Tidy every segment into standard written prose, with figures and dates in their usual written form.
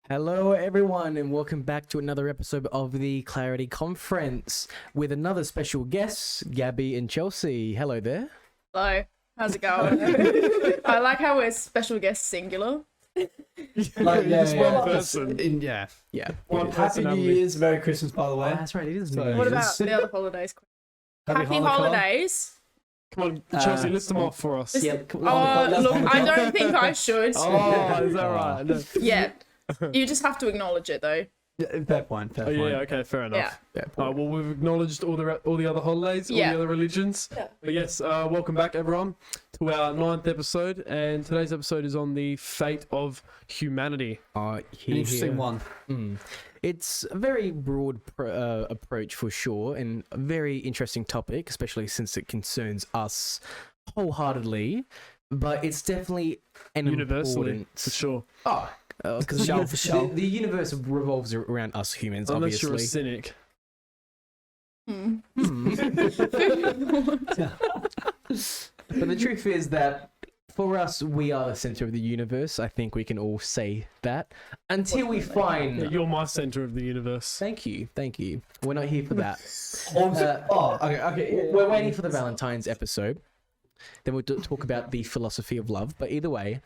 Hello, everyone, and welcome back to another episode of the Clarity Conference with another special guest, Gabby and Chelsea. Hello there. Hello, how's it going? I like how we're special guest singular. Just one person. Yeah. One Happy person Happy only. New Year's, Merry Christmas, by the way. that's right. It is. So- New What Year's. about the other holidays? Happy Happy Hanukkah. holidays. Come on, Chelsea, list them off for us. Yep. Look, I don't think I should. Oh, is that right? No. Yeah, you just have to acknowledge it though. Yeah, fair point. Fair Oh, point. yeah, Okay, fair enough. Yeah. Well, we've acknowledged all the other holidays, all Yeah. the other religions. Yeah. But yes, welcome back, everyone, to our 9th episode. And today's episode is on the fate of humanity. Interesting one. It's a very broad approach for sure, and a very interesting topic, especially since it concerns us wholeheartedly. But it's definitely an Universally, important... for sure. Oh, because For sure. the universe revolves around us humans, Unless obviously. you're a cynic. But the truth is that for us, we are the center of the universe. I think we can all say that. Until we Yeah, find... you're my center of the universe. Thank you. We're not here for that. Okay. We're waiting for the Valentine's episode. Then we'll talk about the philosophy of love. But either way,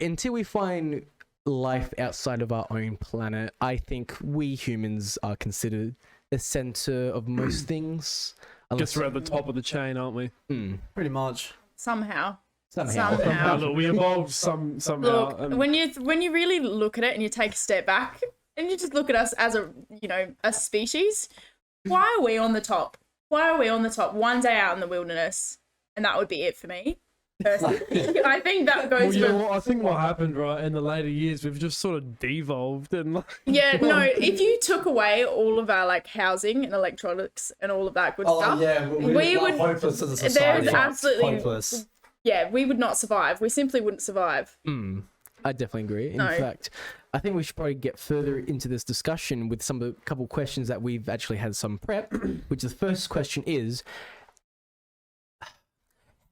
until we find life outside of our own planet, I think we humans are considered the center of most things. Guess we're at the top of the chain, aren't we? Pretty much. Somehow. Somehow. Look, we evolved somehow. Look, when you really look at it and you take a step back and you just look at us as a species, why are we on the top? Why are we on the top one day out in the wilderness? And that would be it for me. Personally. I think that Well, goes yeah, for... well, I think what happened, right, in the later years, we've just sort of devolved and like, Yeah, no, if you took away all of our like housing and electronics and all of that good stuff, we would hopeless as a society. there's absolutely hopeless. yeah, we would not survive. We simply wouldn't survive. I definitely agree. In No. fact, I think we should probably get further into this discussion with a couple questions that we've actually had some prep, which the first question is,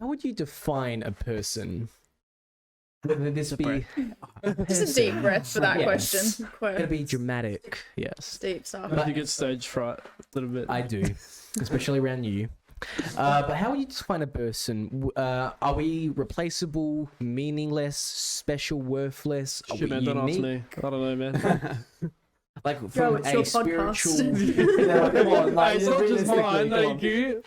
how would you define a person? Whether this be Just a deep breath for that Yes. question. Gonna be dramatic, yes. Deep stuff. I think it's stage fright a little bit. I do, especially around you. But how would you define a person? Are we replaceable, meaningless, special, worthless? Are Shit, we man, don't ask unique? me. I don't know, man. Like Yo, from it's a your spiritual. podcast. Come on, like, It's not just mine, realistically, come on. thank you.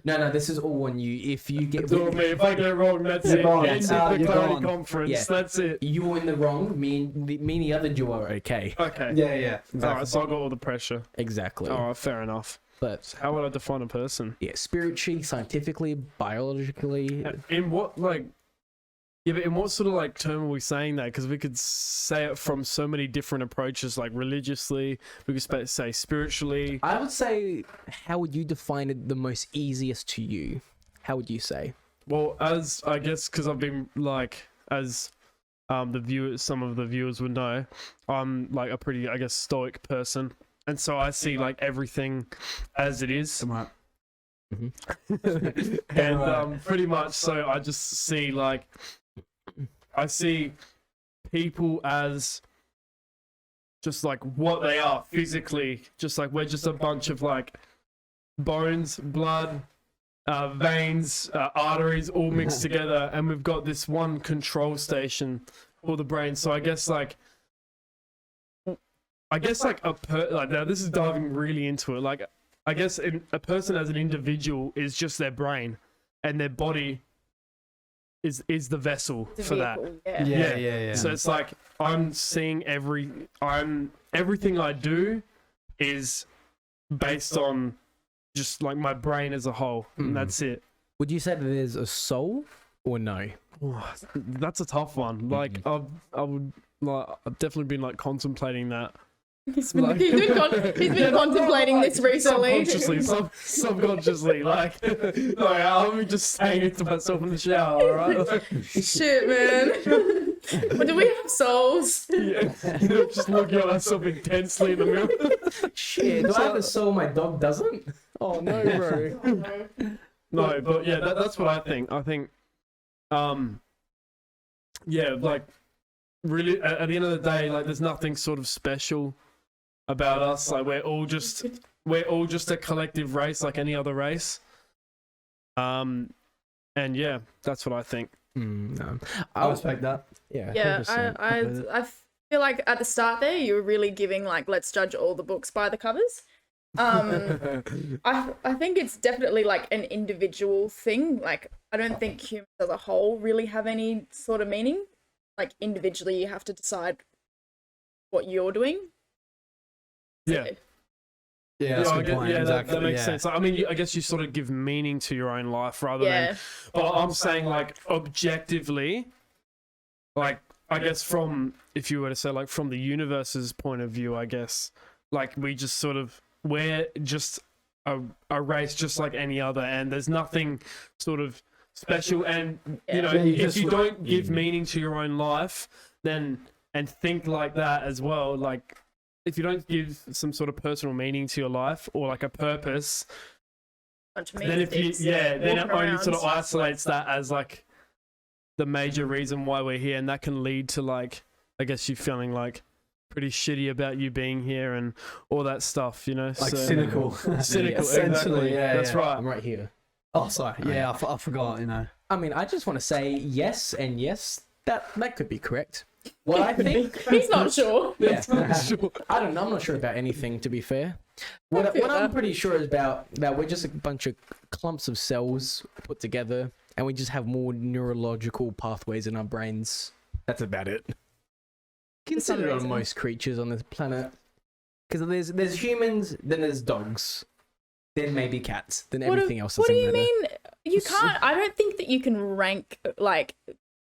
No, this is all on you. If you get It's all me. If I get it wrong, that's it. gone. End You're of the clarity gone. conference. Yeah. That's it. you're in the wrong, me and the other duo are okay. Okay. Yeah. Alright, so I got all the pressure. Exactly. Alright, fair enough. But So how would I define a person? yeah, spiritually, scientifically, biologically. In what, like... Yeah, but in what sort of, like, term are we saying that? Because we could say it from so many different approaches, like religiously, we could say spiritually. I would say, how would you define it the most easiest to you? How would you say? Well, as I guess, because I've been like, as some of the viewers would know, I'm like a pretty, I guess, stoic person, and so I see like everything as it is, Come on. and pretty much so I just see like, I see people as just like what they are physically, just like we're just a bunch of like bones, blood, veins, arteries all mixed together, and we've got this one control station for the brain. So I guess like now this is diving really into it. Like I guess a person as an individual is just their brain, and their body is the vessel The for that. vehicle, yeah. Yeah. So it's like I'm seeing everything I do is based on just like my brain as a whole, and that's it. Would you say that there's a soul or no? Oh, that's a tough one. Like I've definitely been like contemplating that. He's been contemplating this recently. Subconsciously, like I'm just saying it to myself in the shower, alright? Shit, man. But do we have souls? Yeah, just looking at myself intensely in the mirror. Shit, do I have a soul my dog doesn't? Oh no, bro. No, but yeah, that's what I think. I think, yeah, like really, at the end of the day, like there's nothing sort of special about us. Like we're all just a collective race, like any other race. And yeah, that's what I think. No. I respect that. Yeah. Yeah, 100%. I feel like at the start there you were really giving like let's judge all the books by the covers. I think it's definitely like an individual thing. Like I don't think humans as a whole really have any sort of meaning. Like individually you have to decide what you're doing. Yeah. Yeah, that's a good point. Exactly. That makes sense. I mean, I guess you sort of give meaning to your own life rather than. But I'm saying, like, objectively, like, I guess if you were to say, like, from the universe's point of view, I guess, like, we're just a race just like any other, and there's nothing sort of special. And, you know, if you don't give meaning to your own life, then, and think like that as well, like, if you don't give some sort of personal meaning to your life or like a purpose, then it only sort of isolates that as like the major reason why we're here, and that can lead to like, I guess you feeling like pretty shitty about you being here and all that stuff, you know, like cynical, essentially. Exactly. Yeah, that's right. I'm right here. Oh, sorry. Yeah, I forgot. You know. I mean, I just want to say yes and yes. That could be correct. What I think. He's not sure. Yeah. I don't know. I'm not sure about anything, to be fair. What I'm pretty sure is that we're just a bunch of clumps of cells put together, and we just have more neurological pathways in our brains. That's about it. Considered on most creatures on this planet, because there's humans, then there's dogs, then maybe cats, then everything else. What do you mean? You can't. I don't think that you can rank like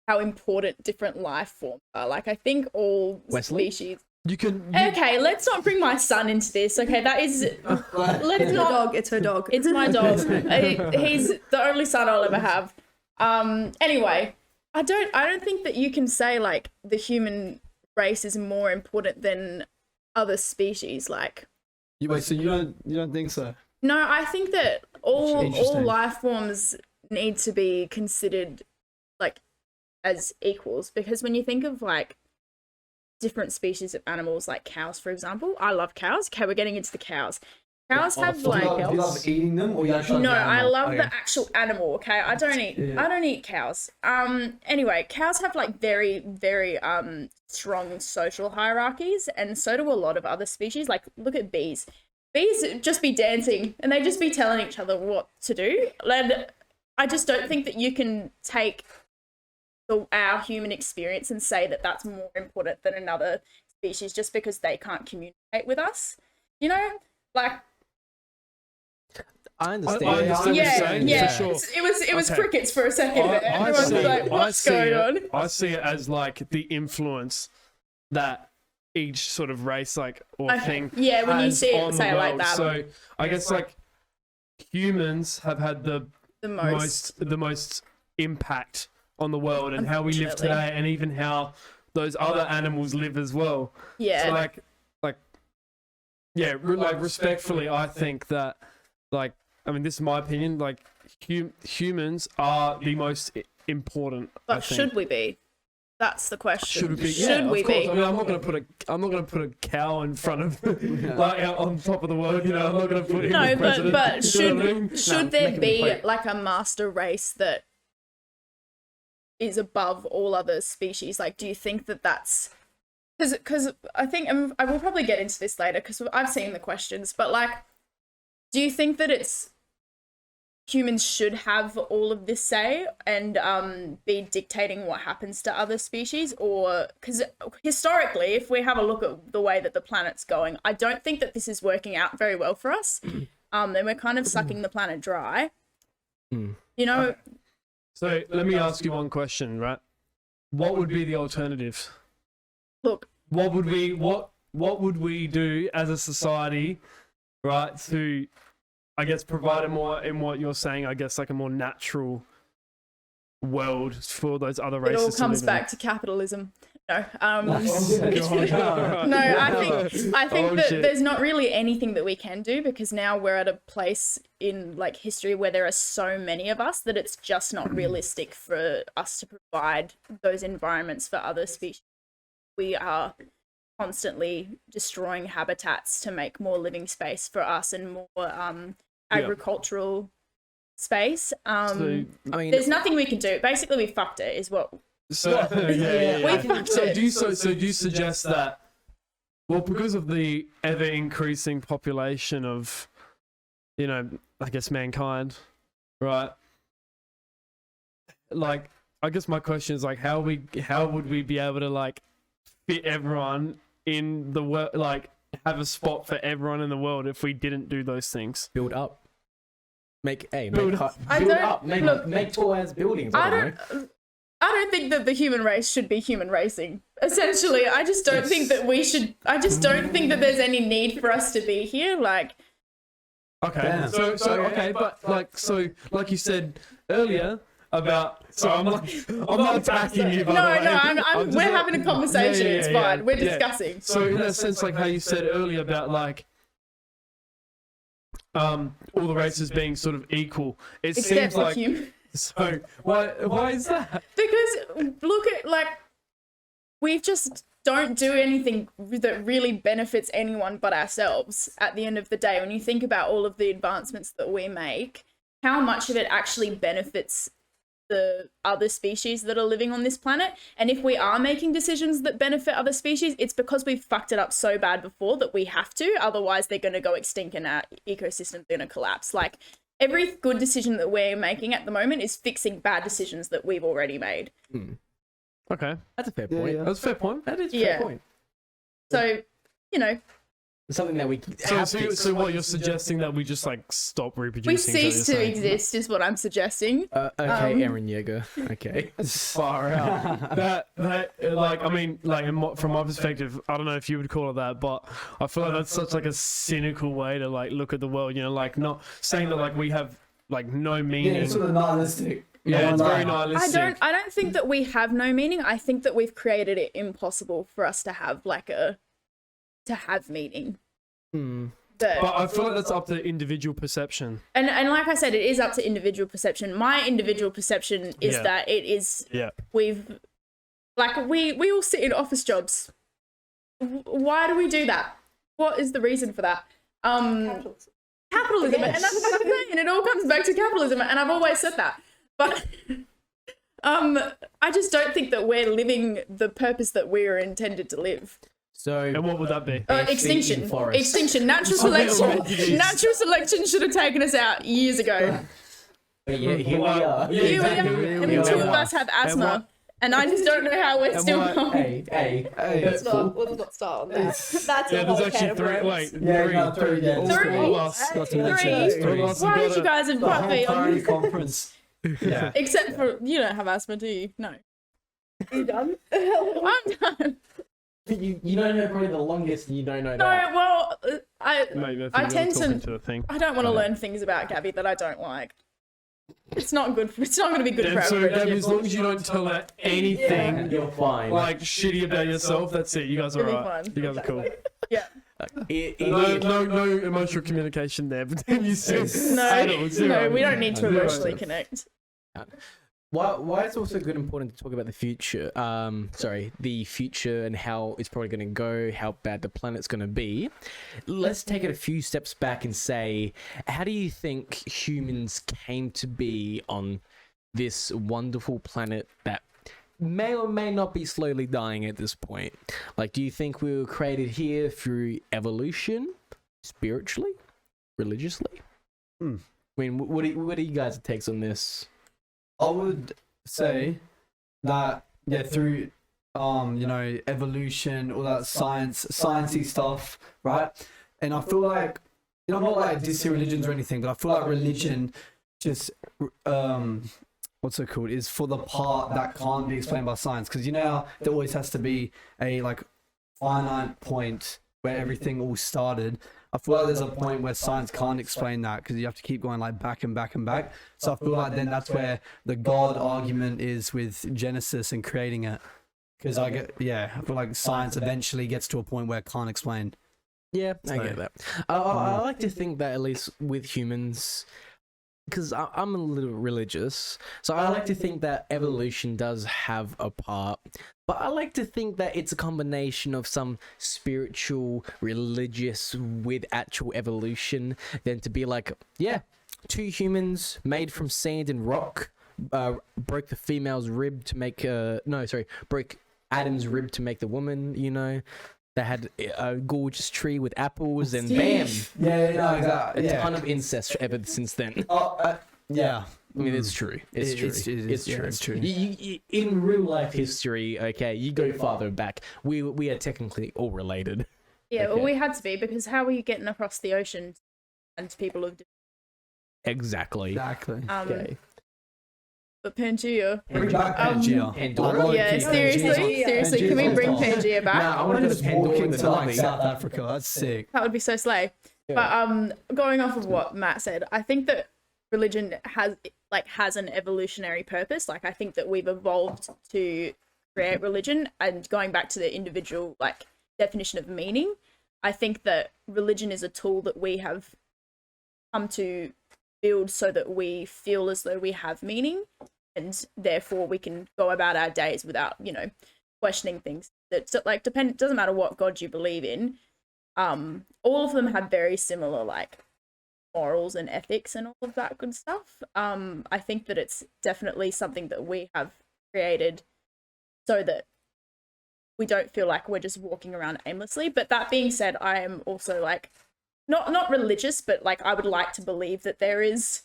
how important different life forms are. Like, I think all species. You can. Okay, let's not bring my son into this. Okay, that is. Let's not. Dog. It's her dog. It's my dog. He's the only son I'll ever have. Anyway, I don't think that you can say like the human race is more important than other species. Like. Wait, so you don't think so? No, I think that all life forms need to be considered like as equals, because when you think of like different species of animals, like cows, for example, I love cows. Okay, we're getting into the cows. Cows have like. Do you love eating them, or you actually? No, I love the actual animal. Okay, I don't eat cows. Anyway, cows have like very, very strong social hierarchies, and so do a lot of other species. Like, look at bees. Bees just be dancing, and they just be telling each other what to do. And I just don't think that you can take our human experience and say that that's more important than another species just because they can't communicate with us. You know, like. I understand. I understand what you're saying, yeah. for sure. It was crickets for a second. Everyone's like, what's going on? I see it as like the influence that each sort of race, like, or thing. Yeah, when you see it, say it like that. So I guess like humans have had the most impact on the world and how we live today, and even how those other animals live as well. Yeah. So like respectfully, I think that like, I mean, this is my opinion. Like, humans are the most important. But should we be? That's the question. Should we be? Should we be? I mean, I'm not gonna put a cow in front of like out on top of the world. You know, I'm not gonna put him as president. But should there be point. like a master race that is above all other species? Like, do you think that that's because I think, and I will probably get into this later because I've seen the questions, but like, do you think that it's humans should have all of this say and be dictating what happens to other species? Or because historically, if we have a look at the way that the planet's going, I don't think that this is working out very well for us. And we're kind of sucking the planet dry. You know. So let me ask you one question, right? What would be the alternative? Look. What would we do as a society, right, to, I guess, provide a more, in what you're saying, I guess, like a more natural world for those other races? It all comes to live back to capitalism. No, no, I think that shit. there's not really anything that we can do, because now we're at a place in like history where there are so many of us that it's just not realistic for us to provide those environments for other species. we are constantly destroying habitats to make more living space for us and more agricultural space. I mean, There's nothing we can do. Basically, we fucked it. Is what. so yeah. We fucked So it. do you suggest that? Well, because of the ever increasing population of, I guess mankind, right? Like, I guess my question is like, how would we be able to like fit everyone in the world, like have a spot for everyone in the world if we didn't do those things? Build up. Make Build up. Make tall ass buildings. I I don't think that the human race should be human racing. Essentially, I just don't think that we should. I just don't think that there's any need for us to be here. Like, Okay, Damn. okay, but like you said earlier about. So I'm not attacking you. By the way. no, we're having a conversation. It's fine. We're yeah. discussing. So in that sense, like how you said earlier about like all the races being sort of equal, it Except seems for like human. so. Why is that? Because look at like we just don't do anything that really benefits anyone but ourselves at the end of the day. When you think about all of the advancements that we make, how much of it actually benefits the other species that are living on this planet? And if we are making decisions that benefit other species, it's because we've fucked it up so bad before that we have to. Otherwise, they're going to go extinct and our ecosystem's going to collapse. Like, every good decision that we're making at the moment is fixing bad decisions that we've already made. Okay, That's a fair point. yeah. that's a fair point. That is a Yeah. fair point. So, you know, It's something that we So what you're suggesting that we just like stop reproducing? we is that what cease you're to saying? exist is what I'm suggesting. Okay, Aaron Yeager. Okay. Far out. that like I mean like from my perspective, I don't know if you would call it that, but I feel like that's such like a cynical way to like look at the world. Like not saying that like we have like no meaning. Yeah, it's sort of nihilistic. Yeah, it's very I nihilistic. don't think that we have no meaning. I think that we've created it impossible for us to have meaning. But I feel like that's up to individual perception. And like I said, it is up to individual perception. My individual perception is Yeah. that it is Yeah. we all sit in office jobs. Why do we do that? What is the reason for that? Capitalism. Yes. And that's what I'm saying. And it all comes back to capitalism. And I've always said that. But I just don't think that we're living the purpose that we are intended to live. So And what would that be? Extinction. forest. Extinction. Natural Oh, yeah, selection. right, it is. Natural selection should have taken us out years ago. But yeah, here we are. Yeah, Here we exactly. are, Here and we the two are. of us have asthma. what- And I just don't know how we're still what- going. Hey. Hey, Let's not start on that. That's Yeah, a there's whole actually can of three. worms. Wait, yeah, three. no, three, yeah. All Three? of us. Not to mention Three. Three of us have Why got did you a- guys the invite whole me party on? conference. Yeah. Except for, you don't have asthma, do you? No. You done? I'm done. You don't know probably the longest. You don't know No, that. well, Maybe I tend talking to- to the thing. I don't want to learn things about Gabby that I don't like. It's not good. It's not going to be good for So our Gabby, as relationship. long as you don't tell her anything You're fine. like shitty about yourself, that's it. You guys are You'll be alright. fine. You guys are cool. Yeah. No emotional communication there. But then you still No, we don't need to Zero. emotionally connect. Why it's also good important to talk about the future. The future and how it's probably going to go, how bad the planet's going to be. Let's take it a few steps back and say, how do you think humans came to be on this wonderful planet that may or may not be slowly dying at this point? Like, do you think we were created here through evolution, spiritually, religiously? I mean, what are you guys' takes on this? I would say that through evolution, all that sciencey stuff, right? And I feel like I'm not like dissing religions or anything, but I feel like religion just what's it called is for the part that can't be explained by science, because how there always has to be a like finite point where everything all started. I feel like there's a point where science can't explain that, because you have to keep going like back and back and back. So I feel like then that's where the God argument is with Genesis and creating it. Because I feel like science eventually gets to a point where it can't explain. Yeah, I So- get that. I like to think that at least with humans, because I'm a little religious, so I like to think that evolution does have a part, but I like to think that it's a combination of some spiritual, religious with actual evolution, than to be like, yeah, two humans made from sand and rock, broke the female's rib to make broke Adam's rib to make the woman, you know. They had a gorgeous tree with apples, and bam, Yeah, no, exactly. a Yeah. ton of incest ever since then. Yeah. I mean, it's true. It's true. It's true. It's true. In real life history, okay, you go farther back. We are technically all related. Yeah, well, Okay. we had to be, because how are you getting across the ocean and people of Exactly. Exactly. Okay. but Pangea? Bring back Um, Pangea. Pandora? Like, Yeah, Pangea. seriously, can we bring Pangea back? Nah, I want I'm to just go Pandora walking the to like Na'vi. South Africa. That's sick. That would be so slay. Yeah. But going off of what Matt said, I think that religion has an evolutionary purpose. Like, I think that we've evolved to create religion, and going back to the individual like definition of meaning, I think that religion is a tool that we have come to build so that we feel as though we have meaning, and therefore we can go about our days without, you know, questioning things. That like doesn't matter what God you believe in. All of them have very similar like morals and ethics and all of that good stuff. I think that it's definitely something that we have created so that we don't feel like we're just walking around aimlessly. But that being said, I am also like not religious, but like I would like to believe that there is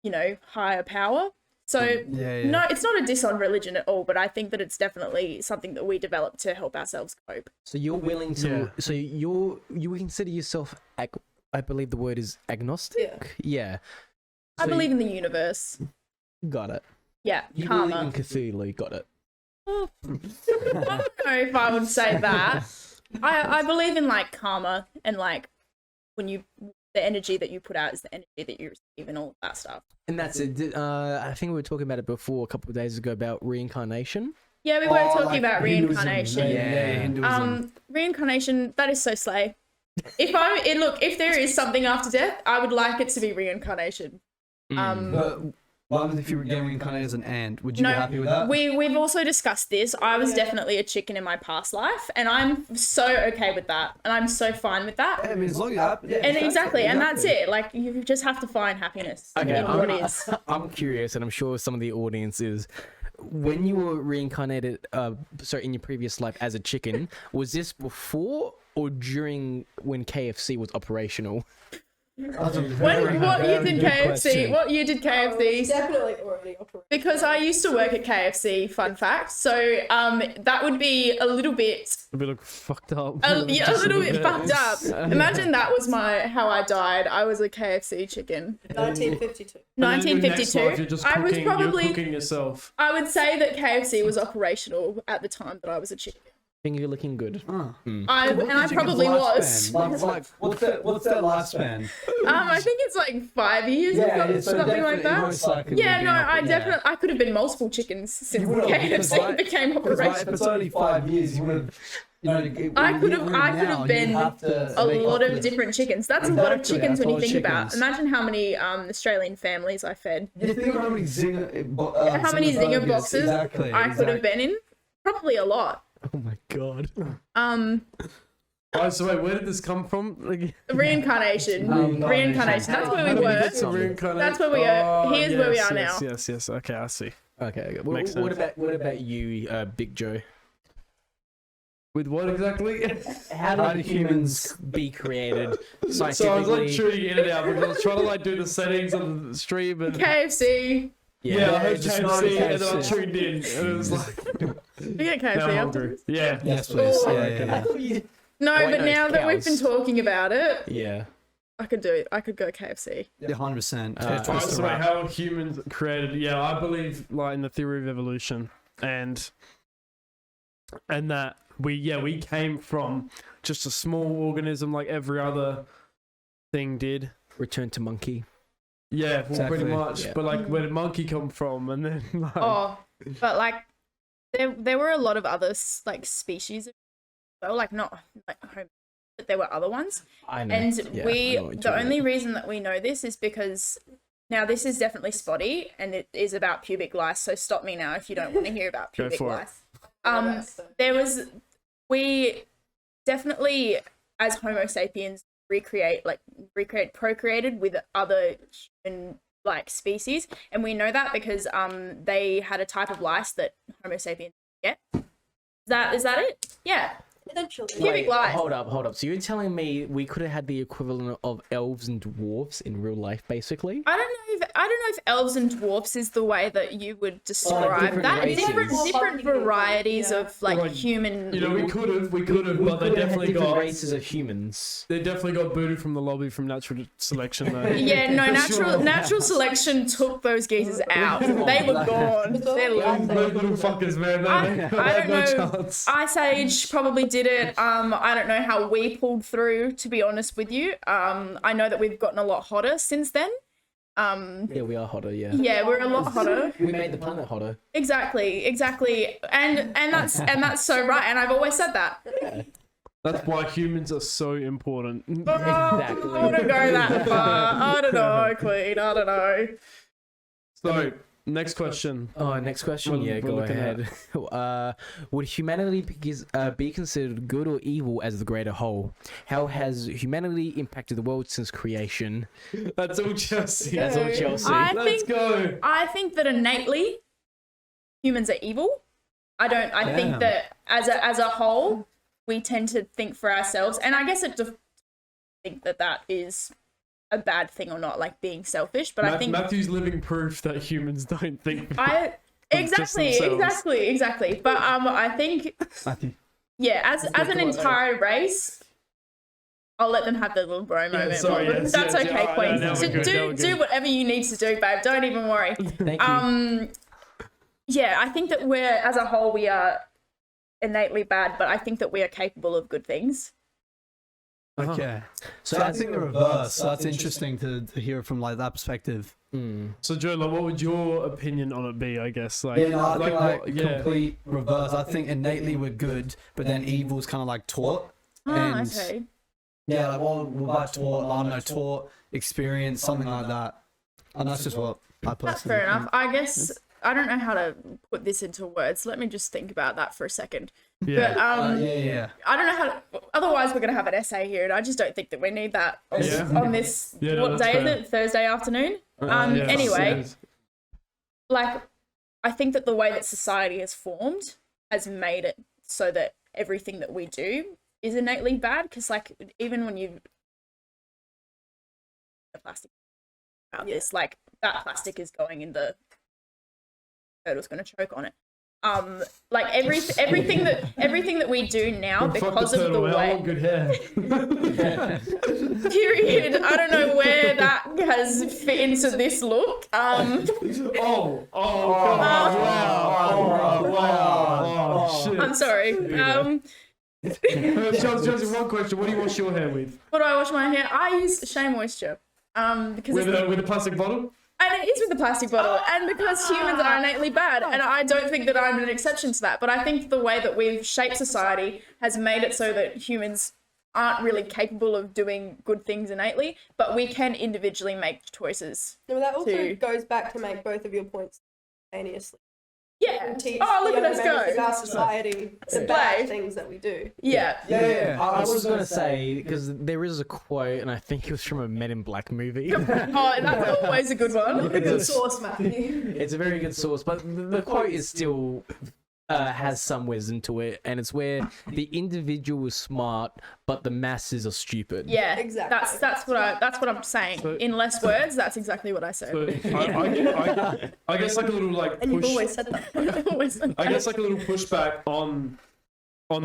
you know, higher power. So Yeah. no, it's not a diss on religion at all, but I think that it's definitely something that we develop to help ourselves cope. So you're willing to? Yeah. So you consider yourself? I believe the word is agnostic. Yeah. I So believe in the universe. Got it. Yeah, You karma. believe in Cthulhu. Got it. I don't know if I would say that. I believe in like karma, and like when you the energy that you put out is the energy that you receive, and all of that stuff. And that's it. I think we were talking about it before a couple of days ago about reincarnation. Yeah, we were talking about reincarnation. Yeah. Hinduism. Reincarnation, that is so slay. If there is something after death, I would like it to be reincarnation. But what happens if you were getting reincarnated as an ant? Would you be happy with that? We've also discussed this. I was definitely a chicken in my past life, and I'm so okay with that, and I'm so fine with that. I mean, as long as you're happy. Yeah, And exactly, and that's it. Like, you just have to find happiness Okay, in what is. I'm curious, and I'm sure some of the audience is. When you were reincarnated, in your previous life as a chicken, was this before or during when KFC was operational? That's a What very year did good KFC? question. What year did KFC? Definitely already operating. Because I used to work at KFC. Fun fact. So that would be a little bit, A bit fucked up. a little bit fucked up. Imagine that was how I died. I was a KFC chicken. 1952. And then your next life, 1952. you're just I was cooking- you're probably. cooking yourself. I would say that KFC was operational at the time that I was a chicken. Finger looking good. Ah. I probably was. Like, what's that lifespan? I think it's like 5 years or something like that. Yeah, no, I could have been multiple chickens since You would've, because, KFC like- became If operational. it's only 5 years, you would have. You know, I could have been a lot of different chickens. That's a lot of Exactly, chickens when you that's a think lot of about. chickens. Imagine how many Australian families I fed. You think of how many How many zinger burgers, boxes exactly, I could have been in? Probably a lot. Oh my god. Oh, so wait, where did this come from? Like, Reincarnation. Reincarnation. That's where we were. That's where we are. Here's where we are now. Yes. Okay, I see. Okay. Makes What sense. about you, Big Joe? With what exactly? How did humans be created So I was scientifically? like tuning in and out because I was trying to like do the settings on the stream and KFC. yeah, I heard just KFC not and then I KFC. tuned in and it was like You get now I'm KFC hungry. afterwards? Yeah. Yes, please. Oh, Yeah. No, Why but not now that we've been cows? talking about it, Yeah. I could do it. I could go KFC. Yeah, 100%. Alright, Alright, so wait, how are humans created? Yeah, I believe like in the theory of evolution and that we came from just a small organism like every other thing did. Return to monkey. Yeah, well, Exactly. pretty much. Yeah. But like, where did monkey come from? And then like, Oh, but like there were a lot of other like species as well, like not like home that there were other ones. I know. And Yeah, I we, know what you're the talking only about. reason that we know this is because now this is definitely spotty and it is about pubic lice. So stop me now if you don't want to hear about Go pubic for it. lice. There was, we definitely as Homo sapiens procreated with other human like species, and we know that because they had a type of lice that Homo sapiens get. Is that it? Yeah. Eventually. Pubic Wait, lice. hold up. So you're telling me we could have had the equivalent of elves and dwarves in real life, basically? I don't know if elves and dwarfs is the way that you would describe different that. races. Different varieties Yeah. of like Like, human. You know, we could have, We but they could have had definitely different got races of humans. they definitely got booted from the lobby from natural selection though. Yeah, no, For sure. natural selection took those geezers out. They were gone. They're Those long. little fuckers, man. I don't no know. chance. Ice Age probably did it. I don't know how we pulled through, to be honest with you. I know that we've gotten a lot hotter since then. Yeah, we are hotter, yeah. Yeah, we're a lot hotter. We made the planet hotter. Exactly. And that's so right. And I've always said that. That's why humans are so important. Exactly. I wouldn't go that far. I don't know, Queen. I don't know. So, next question. Oh, next question. We're- Yeah, we're go looking ahead. Would humanity be considered good or evil as the greater whole? How has humanity impacted the world since creation? That's all Chelsea. That's all Chelsea. Let's go. I think that innately humans are evil. I think Damn. that as a whole we tend to think for ourselves, and I guess think that is a bad thing or not, like being selfish. But I think Matthew's living proof that humans don't think. I just themselves. exactly. But I think Matthew. yeah, as an entire race. I'll let them have their little bro moment. sorry, yes, That's yes, okay, yeah, Queen. now we're good, now we're Do good. whatever you need to do, babe. Don't even worry. Thank you. Yeah, I think that we're, as a whole, we are innately bad, but I think that we are capable of good things. Okay. So So I think the reverse. So that's interesting to hear it from like that perspective. So, Joe, like, what would your opinion on it be? I guess, like, Yeah, no, I think like what- yeah. complete reverse. I think innately we're good, but then evil's kind of like taught. Oh, And- okay. Yeah, like what about taught? I don't know, taught, experience, something like that. And that's just what I personally That's fair enough. think. I guess I don't know how to put this into words. Let me just think about that for a second. Yeah. But Yeah. I don't know how to, otherwise we're going to have an essay here, and I just don't think that we need that on, Yeah. on this, Yeah, no, what that's day is fair. it? Thursday afternoon? Yes, Anyway, yes. like, I think that the way that society has formed has made it so that everything that we do is innately bad, because, like, even when you plastic about this, like, that plastic is going in the turtle's going to choke on it. Like everything that we do now, Fuck because of the turtle, man, I way want good hair. period, I don't know where that has fit into this look. Wow. Shit. I'm sorry. Chelsea, one question. What do you wash your hair with? What do I wash my hair? I use Shea Moisture. Because With it's, a plastic bottle? and it is with the plastic bottle, and because humans are innately bad, and I don't think that I'm an exception to that, but I think the way that we've shaped society has made it so that humans aren't really capable of doing good things innately, but we can individually make choices. No, that also to- goes back to make both of your points simultaneously. Yeah. Teach Oh, look the at us other members of go. our society the Play. bad things that we do. Yeah. Yeah. I was gonna say, because there is a quote, and I think it was from a Men in Black movie. Oh, that's always a good one. Good source, Matthew. It's a very good source, but the quote is still has some wisdom to it, and it's where the individual is smart, but the masses are stupid. Yeah, Exactly. That's what I'm saying. So- In less words, that's exactly what I said. So I guess like a little like And you've push. always said that. Always. I guess like a little pushback on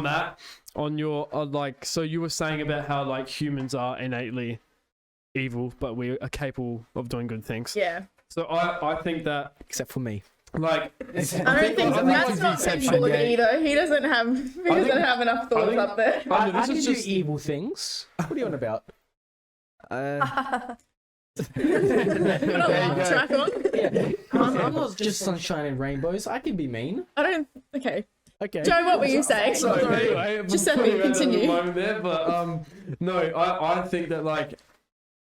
that, on your like. So you were saying about how like humans are innately evil, but we are capable of doing good things. Yeah. So I think that Except for me. like I don't think that's not capable either. He doesn't have have enough thoughts think- up there. I mean, I this can is do just evil things. What are you on about? Put a laugh track on. I'm not just sunshine and rainbows. I can be mean. I don't. Okay. Okay. Joe, what were you saying? So Sorry. anyway, Just I'm let me putting around at the continue. moment there, but no, I think that like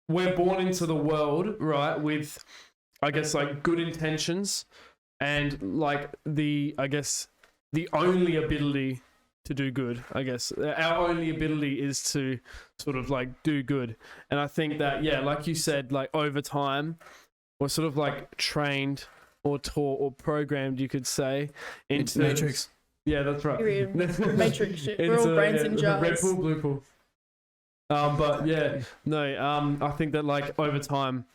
we're born into the world, right, with I guess like good intentions and like the only ability to do good. I guess our only ability is to sort of like do good, and I think that like you said, like over time, we're sort of like trained or taught or programmed, you could say, into Matrix. Yeah, that's right. Period. Matrix shit. We're all brains in Red jars. Bull, Blue Bull. But yeah, no. I think that like over time,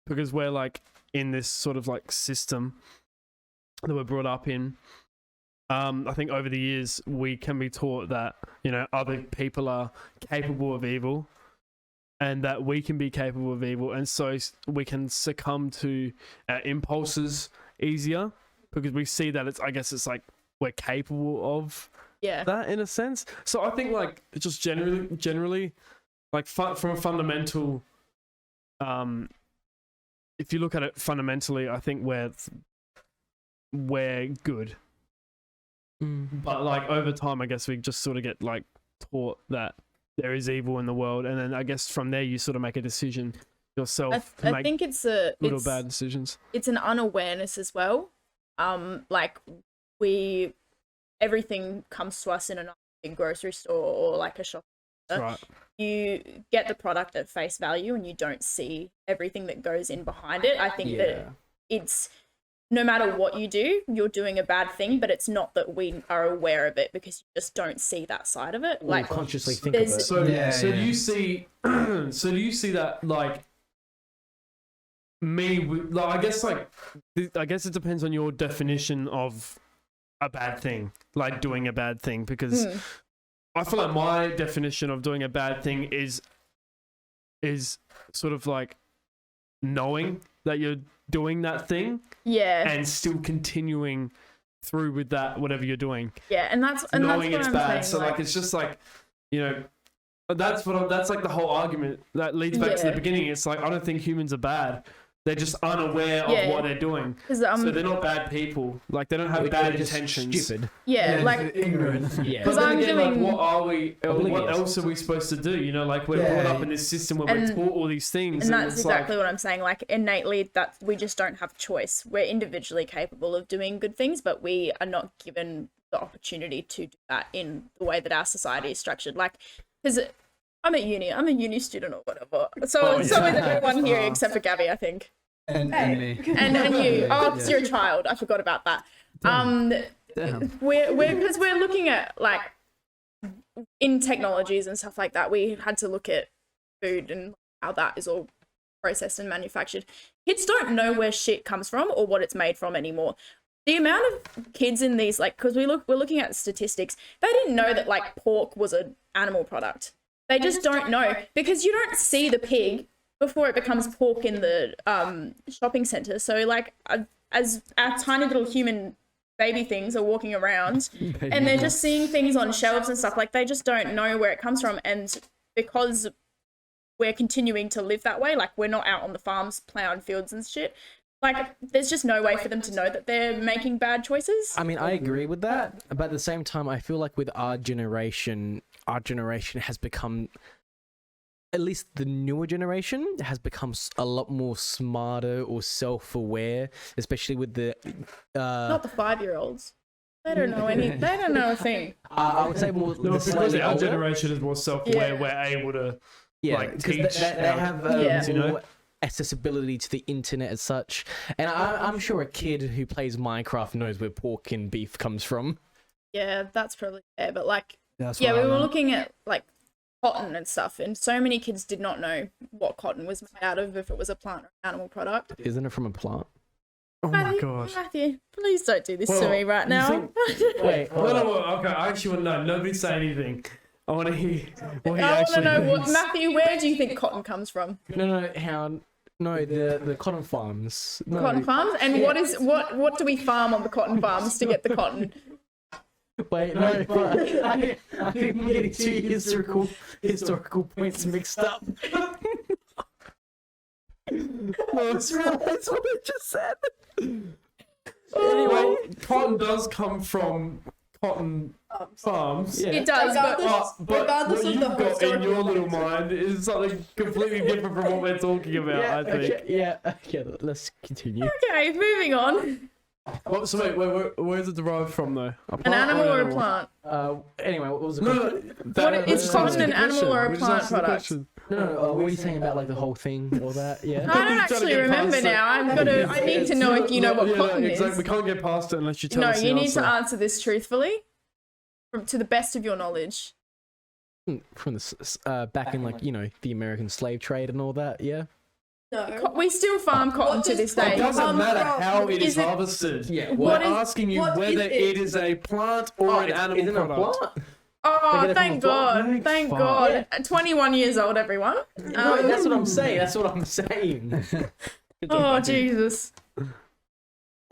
because we're like in this sort of like system that we're brought up in. I think over the years we can be taught that other people are capable of evil, and that we can be capable of evil, and so we can succumb to our impulses easier because we see that it's like we're capable of Yeah. that in a sense. So I think like just generally like from a fundamental if you look at it fundamentally, I think we're good. But like over time, I guess we just sort of get like taught that there is evil in the world, and then I guess from there you sort of make a decision yourself to I make think it's good or bad decisions. It's an unawareness as well. Like everything comes to us in a grocery store or like a shop. Right. You get the product at face value and you don't see everything that goes in behind it. I think that it's no matter what you do, you're doing a bad thing, but it's not that we are aware of it because you just don't see that side of it. Or Like consciously think of it. So do you see that like me like I guess it depends on your definition of a bad thing, like doing a bad thing, because I feel like my definition of doing a bad thing is sort of like knowing that you're doing that thing and still continuing through with that whatever you're doing. Yeah, and that's Knowing what it's I'm bad. saying, So like it's just like that's like the whole argument that leads back to the beginning. It's like I don't think humans are bad. They're just unaware of what they're doing. So they're not bad people. Like they don't have bad intentions. Stupid. like ignorant. Yeah. But then I'm again, doing- like, what are we? What Oblivious. else are we supposed to do? Like we're brought up in this system where we're And- taught all these things, and that's it's exactly like, what I'm saying. Like innately, that we just don't have choice. We're individually capable of doing good things, but we are not given the opportunity to do that in the way that our society is structured. Like, because I'm a uni student or whatever. So is everyone here except for Gabby, I think. And me. And you. Oh, because you're a child. I forgot about that. Damn. We're because we're looking at like in technologies and stuff like that. We had to look at food and how that is all processed and manufactured. Kids don't know where shit comes from or what it's made from anymore. The amount of kids in these, like, because we're looking at statistics, they didn't know that like pork was an animal product. They just don't know because you don't see the pig before it becomes pork in the shopping centre. So like as our tiny little human baby things are walking around and they're just seeing things on shelves and stuff, like they just don't know where it comes from. And because we're continuing to live that way, like we're not out on the farms plowing fields and shit, like there's just no way for them to know that they're making bad choices. I mean, I agree with that, but at the same time, I feel like with our generation has become, at least the newer generation, has become a lot more smarter or self-aware, especially with the... Not the 5-year-olds. They don't know they don't know a thing. I would say more... no, because slightly our older. generation is more self-aware. Yeah. We're able to like because teach. they have more accessibility to the internet as such. And I'm sure a kid who plays Minecraft knows where pork and beef comes from. Yeah, that's probably fair. But like, That's yeah, what we I were learned. looking at like cotton and stuff, and so many kids did not know what cotton was made out of, if it was a plant or an animal product. Isn't it from a plant? Oh my god. Matthew, please don't do this to Well, me right you now. Wait, Okay. I actually want to know. Nobody say anything. I want to hear what he I want to actually know thinks. Matthew, where do you think cotton comes from? No, the cotton farms. No. Cotton farms? And what do we farm on the cotton farms to get the cotton? Wait, no, but I think we're getting two historical points mixed up. No, that's what I just said. Anyway, cotton does come from cotton farms. Yeah. It does, but But Regardless what of you've the got in historical your little context. mind is something completely different from what we're talking about, I think. Okay, let's continue. okay, moving on. What, so wait, where is it derived from, though? A An plant animal or a plant? Anyway, what was the No, question? It's cotton an animal or a plant product? No, what were you saying about like the whole thing, all that? Yeah. I don't actually remember now. I need to know if you know what cotton exactly. is. We can't get past it unless you tell No, us the you need answer. to answer this truthfully, to the best of your knowledge. From the back in like the American slave trade and all that. Yeah. No. We still farm cotton What to does this cotton It day. doesn't Come matter from- how it is Is it- harvested. Yeah, We're what is- asking you what whether is it? it is a plant or an animal isn't it a product. plant? Oh, They get it thank from a plant? God. Thank Fuck. God. 21 years old, everyone. No, that's what I'm saying. That's what I'm saying. Oh, Jesus.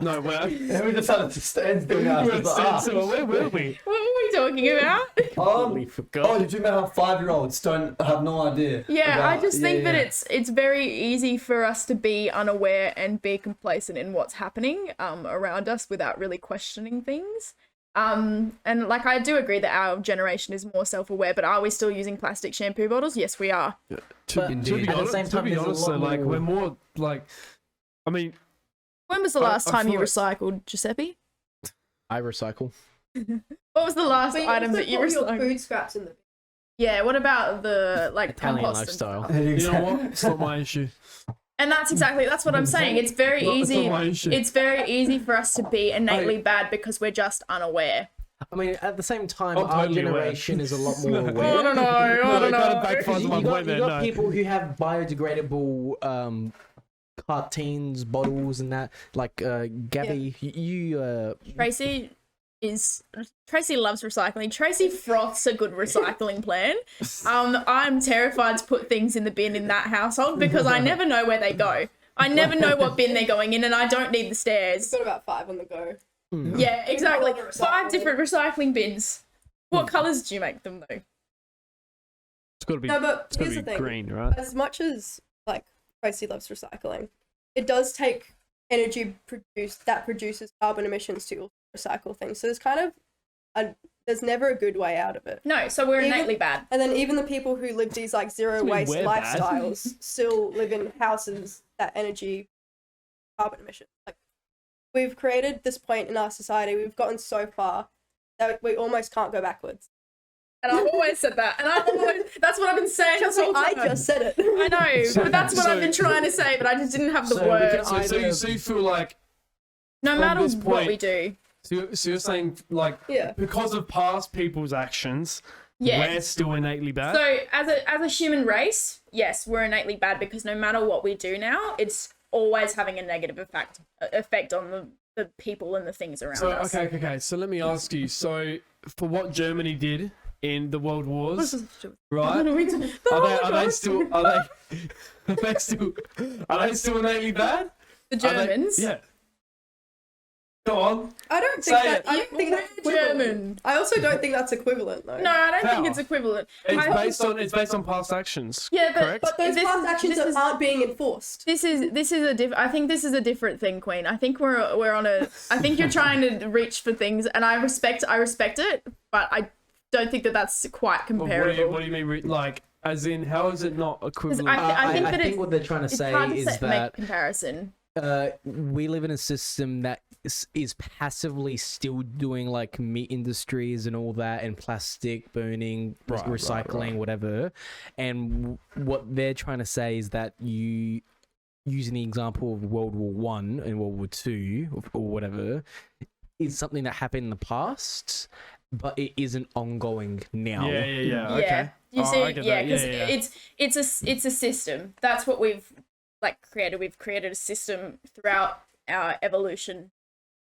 No, we're And we just had to stand doing that. we're sensible. Where were we? What were we talking about? Totally forgot. Oh, did you know how 5-year-olds don't have no idea? Yeah, I about- just think yeah, that yeah. it's very easy for us to be unaware and be complacent in what's happening around us without really questioning things. And like I do agree that our generation is more self-aware, but are we still using plastic shampoo bottles? Yes, we are. But Indeed. at the same time, there's a lot though, like more- we're more like, I mean, When was the I last time feel you like- recycled, Giuseppe? I recycle. What was the last But you item also that you put your recycled? food scraps in the Yeah, what about the like Italian compost and lifestyle. stuff? you know what? It's not my issue. And that's what I'm saying. It's very It's easy. not my issue. It's very easy for us to be innately bad because we're just unaware. I mean, at the same time, I'm our totally aware. generation is a lot more No. I aware. don't know. I No, don't it kind know. of backfires on my You got, point you there. got No. people who have biodegradable cartons, bottles, and that. Like Gabby, Tracy loves recycling. Tracy froths a good recycling plan. I'm terrified to put things in the bin in that household because I never know where they go. I never know what bin they're going in, and I don't need the We've stairs. got about 5 on the go. Yeah, exactly. All the 5 recycling. different recycling bins. What colours do you make them though? It's got to be. No, but It's got here's to the be thing. green, right? As much as like Tracy loves recycling, it does take energy that produces carbon emissions to also recycle things. So there's never a good way out of it. No, so we're Even- innately bad. And then even the people who live these like zero mean waste we're bad. lifestyles still live in houses that energy carbon emission. Like we've created this point in our society, we've gotten so far that we almost can't go backwards. And I've always said that. And that's what I've been saying this whole I time. just said it. I know, but that's what I've been trying to say, but I just didn't have the So we words. can- So you feel like, No from matter this what point- we do. so you're saying like, Yeah. because of past people's actions, Yeah. we're still innately bad. So as a human race, yes, we're innately bad because no matter what we do now, it's always having a negative effect on the people and the things around us. Okay. So let me ask you. So for what Germany did in the World Wars, right? Are they still innately bad? The Are they- Germans? Yeah. Go on. I don't Say think that. it. I don't think We're that's equivalent. German. I also don't think that's equivalent though. No, I don't think How? it's equivalent. It's based on past actions. Yeah, but- correct. But those This past is- actions this is- aren't being enforced. I think this is a different thing, Queen. I think we're on a. I think you're trying to reach for things, and I respect it, but I don't think that that's quite But comparable. what do you mean? Like, as in, how is it not 'Cause equivalent? I think that it's- what they're trying to It's say hard to is make that comparison. we live in a system that is passively still doing like meat industries and all that and plastic burning, Right, recycling, right. whatever. And what they're trying to say is that you, using the example of World War One and World War Two or whatever, is something that happened in the past, but it isn't ongoing now. Yeah. Okay. You Oh, see, I get yeah, that. because yeah. it's a system. That's what we've created. We've created a system throughout our evolution,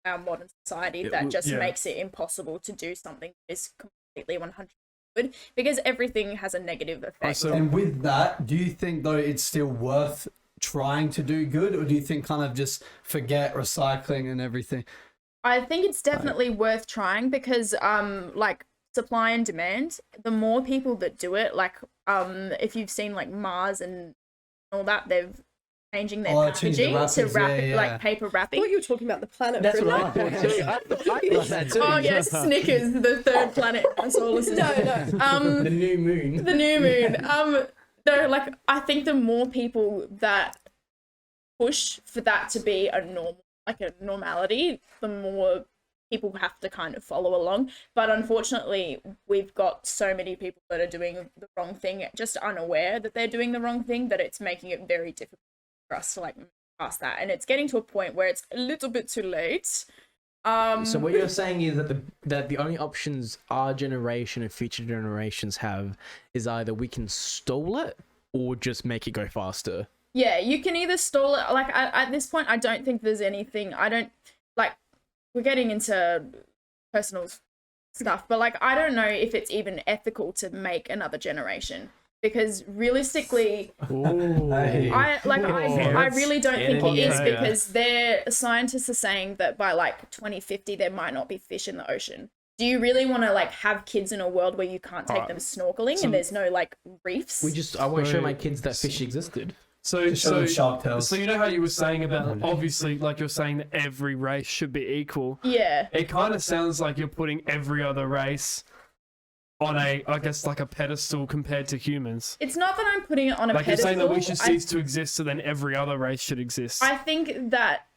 our modern society that just yeah. makes it impossible to do something that is completely 100% good because everything has a negative effect. So- And with that, do you think though it's still worth trying to do good, or do you think kind of just forget recycling and everything? I think it's definitely worth trying because like supply and demand, the more people that do it, like if you've seen like Mars and all that, they've changing their changing the packaging to wrappers, wrap yeah. like paper I wrapping. thought you were talking about the planet. That's for a what I minute. thought too. I thought that too. Oh yes, Snickers, the third planet in our solar system. No. The new moon. The new moon. No, like I think the more people that push for that to be a normal, like a normality, the more people have to kind of follow along. But unfortunately, we've got so many people that are doing the wrong thing, just unaware that they're doing the wrong thing, that it's making it very difficult for us to like move past that. And it's getting to a point where it's a little bit too late. So what you're saying is that the only options our generation and future generations have is either we can stall it or just make it go faster. Yeah, you can either stall it. Like at this point, I don't think there's anything. I don't like. We're getting into personal stuff, but like I don't know if it's even ethical to make another generation, because realistically, I really don't think it is, because scientists are saying that by like 2050 there might not be fish in the ocean. Do you really want to like have kids in a world where you can't take them snorkeling and there's no like reefs? I won't show my kids that fish existed. So shark tails. you know how you were saying about, obviously, like you're saying that every race should be equal. Yeah. It kind of sounds like you're putting every other race on I guess, like a pedestal compared to humans. It's not that I'm putting it on a Like pedestal. you're saying that we should cease to exist, so then every other race should exist. I think that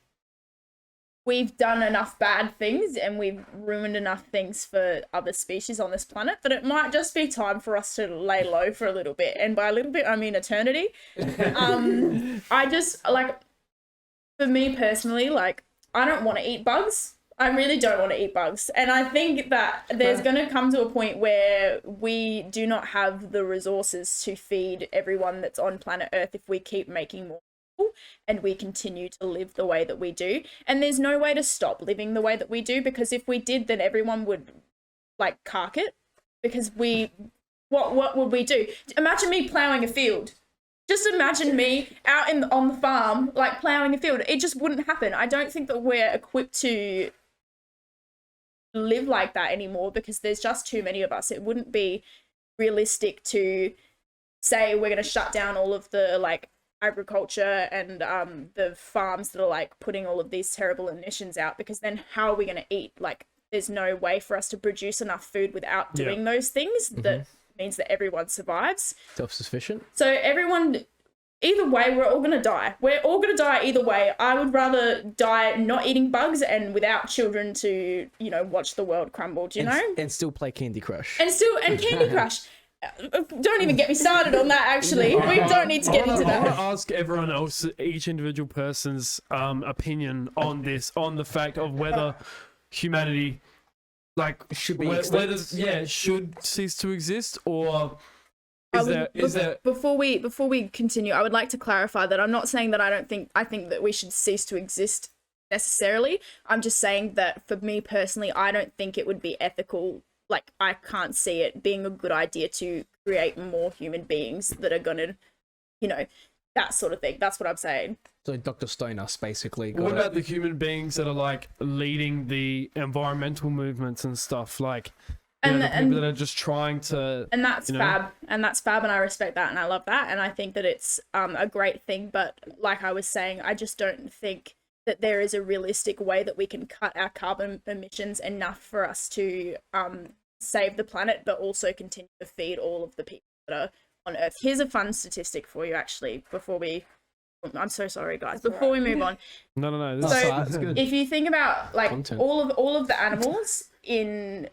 we've done enough bad things and we've ruined enough things for other species on this planet that it might just be time for us to lay low for a little bit. And by a little bit, I mean eternity. I just, like, for me personally, like, I don't want to eat bugs. I really don't want to eat bugs. And I think that there's going to come to a point where we do not have the resources to feed everyone that's on planet Earth if we keep making more and we continue to live the way that we do. And there's no way to stop living the way that we do, because if we did, then everyone would like cark it, because what would we do? Imagine me plowing a field. Just imagine me out on the farm like plowing a field. It just wouldn't happen. I don't think that we're equipped to live like that anymore, because there's just too many of us. It wouldn't be realistic to say we're going to shut down all of the like agriculture and the farms that are like putting all of these terrible emissions out, because then how are we going to eat? Like there's no way for us to produce enough food without doing those things. That means that everyone survives. Self-sufficient. So everyone, either way, we're all going to die. We're all going to die either way. I would rather die not eating bugs and without children to, you know, watch the world crumble, do you know? And still play Candy Crush. And Candy Crush. Don't even get me started on that, actually. We don't need to get into I want to that. ask everyone else, each individual person's opinion on this, on the fact of whether humanity, like, Should be whether should cease to exist, or is there Before we continue, I would like to clarify that I'm not saying that I think that we should cease to exist necessarily. I'm just saying that for me personally, I don't think it would be ethical. Like, I can't see it being a good idea to create more human beings that are gonna, you know, that sort of thing. That's what I'm saying. So Dr. Stone us basically. what about the human beings that are like leading the environmental movements and stuff, like And the people that are just trying to, and that's you know? fab, and I respect that, and I love that, and I think that it's a great thing. But like I was saying, I just don't think that there is a realistic way that we can cut our carbon emissions enough for us to save the planet, but also continue to feed all of the people that are on Earth. Here's a fun statistic for you, actually, I'm so sorry, guys. Before we move on, no, So- That's good. if you think about like Content. all of the animals in,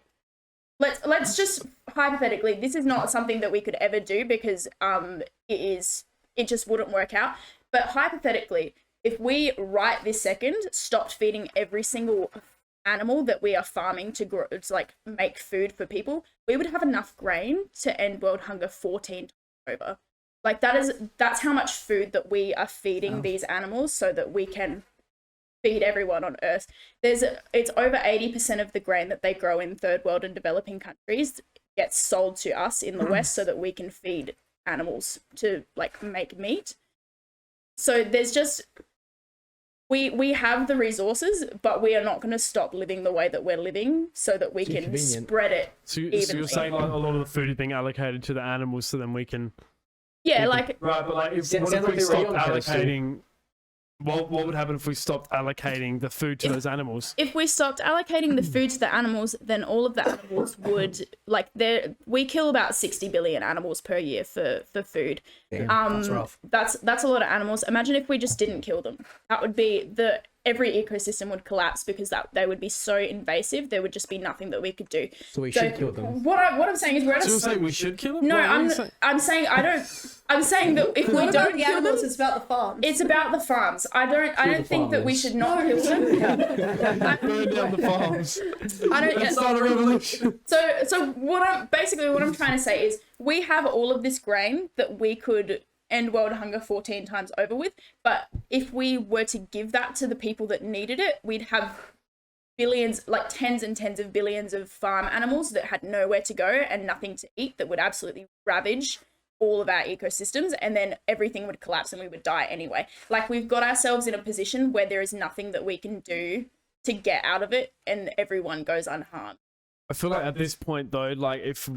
let's just hypothetically, this is not something that we could ever do, because it just wouldn't work out. But hypothetically, if we right this second stopped feeding every single animal that we are farming to grow, to like make food for people, we would have enough grain to end world hunger 14 times over. Like that's how much food that we are feeding these animals so that we can feed everyone on Earth. It's over 80% of the grain that they grow in third world and developing countries gets sold to us in the West so that we can feed animals to like make meat. So there's just, we have the resources, but we are not going to stop living the way that we're living so that we Too can convenient. spread it. so you're evenly. saying like a lot of the food is being allocated to the animals, so then we can Yeah, like right, but like if, Sounds what if like we they're already stop on a pedestal. allocating what would happen if we stopped allocating the food to those animals? If we stopped allocating the food to the animals, then all of the animals would we kill about 60 billion animals per year for food. That's rough. That's a lot of animals. Imagine if we just didn't kill them. That would be every ecosystem would collapse because they would be so invasive. There would just be nothing that we could do. So we should kill them. What I'm saying is we're at So a you're saying we should kill them? no. What are you saying? I'm saying I don't. I'm saying that if we What about don't the kill them, animals? It's about the farms. it's about the farms. I don't think that we farmers. should not kill them. Burn down the farms. I don't. Let's start a revolution. So what I'm trying to say is we have all of this grain that we could end world hunger 14 times over with, but if we were to give that to the people that needed it, we'd have billions, like tens and tens of billions of farm animals that had nowhere to go and nothing to eat, that would absolutely ravage all of our ecosystems, and then everything would collapse and we would die anyway. Like, we've got ourselves in a position where there is nothing that we can do to get out of it, and everyone goes unharmed. I feel like at this point though, like if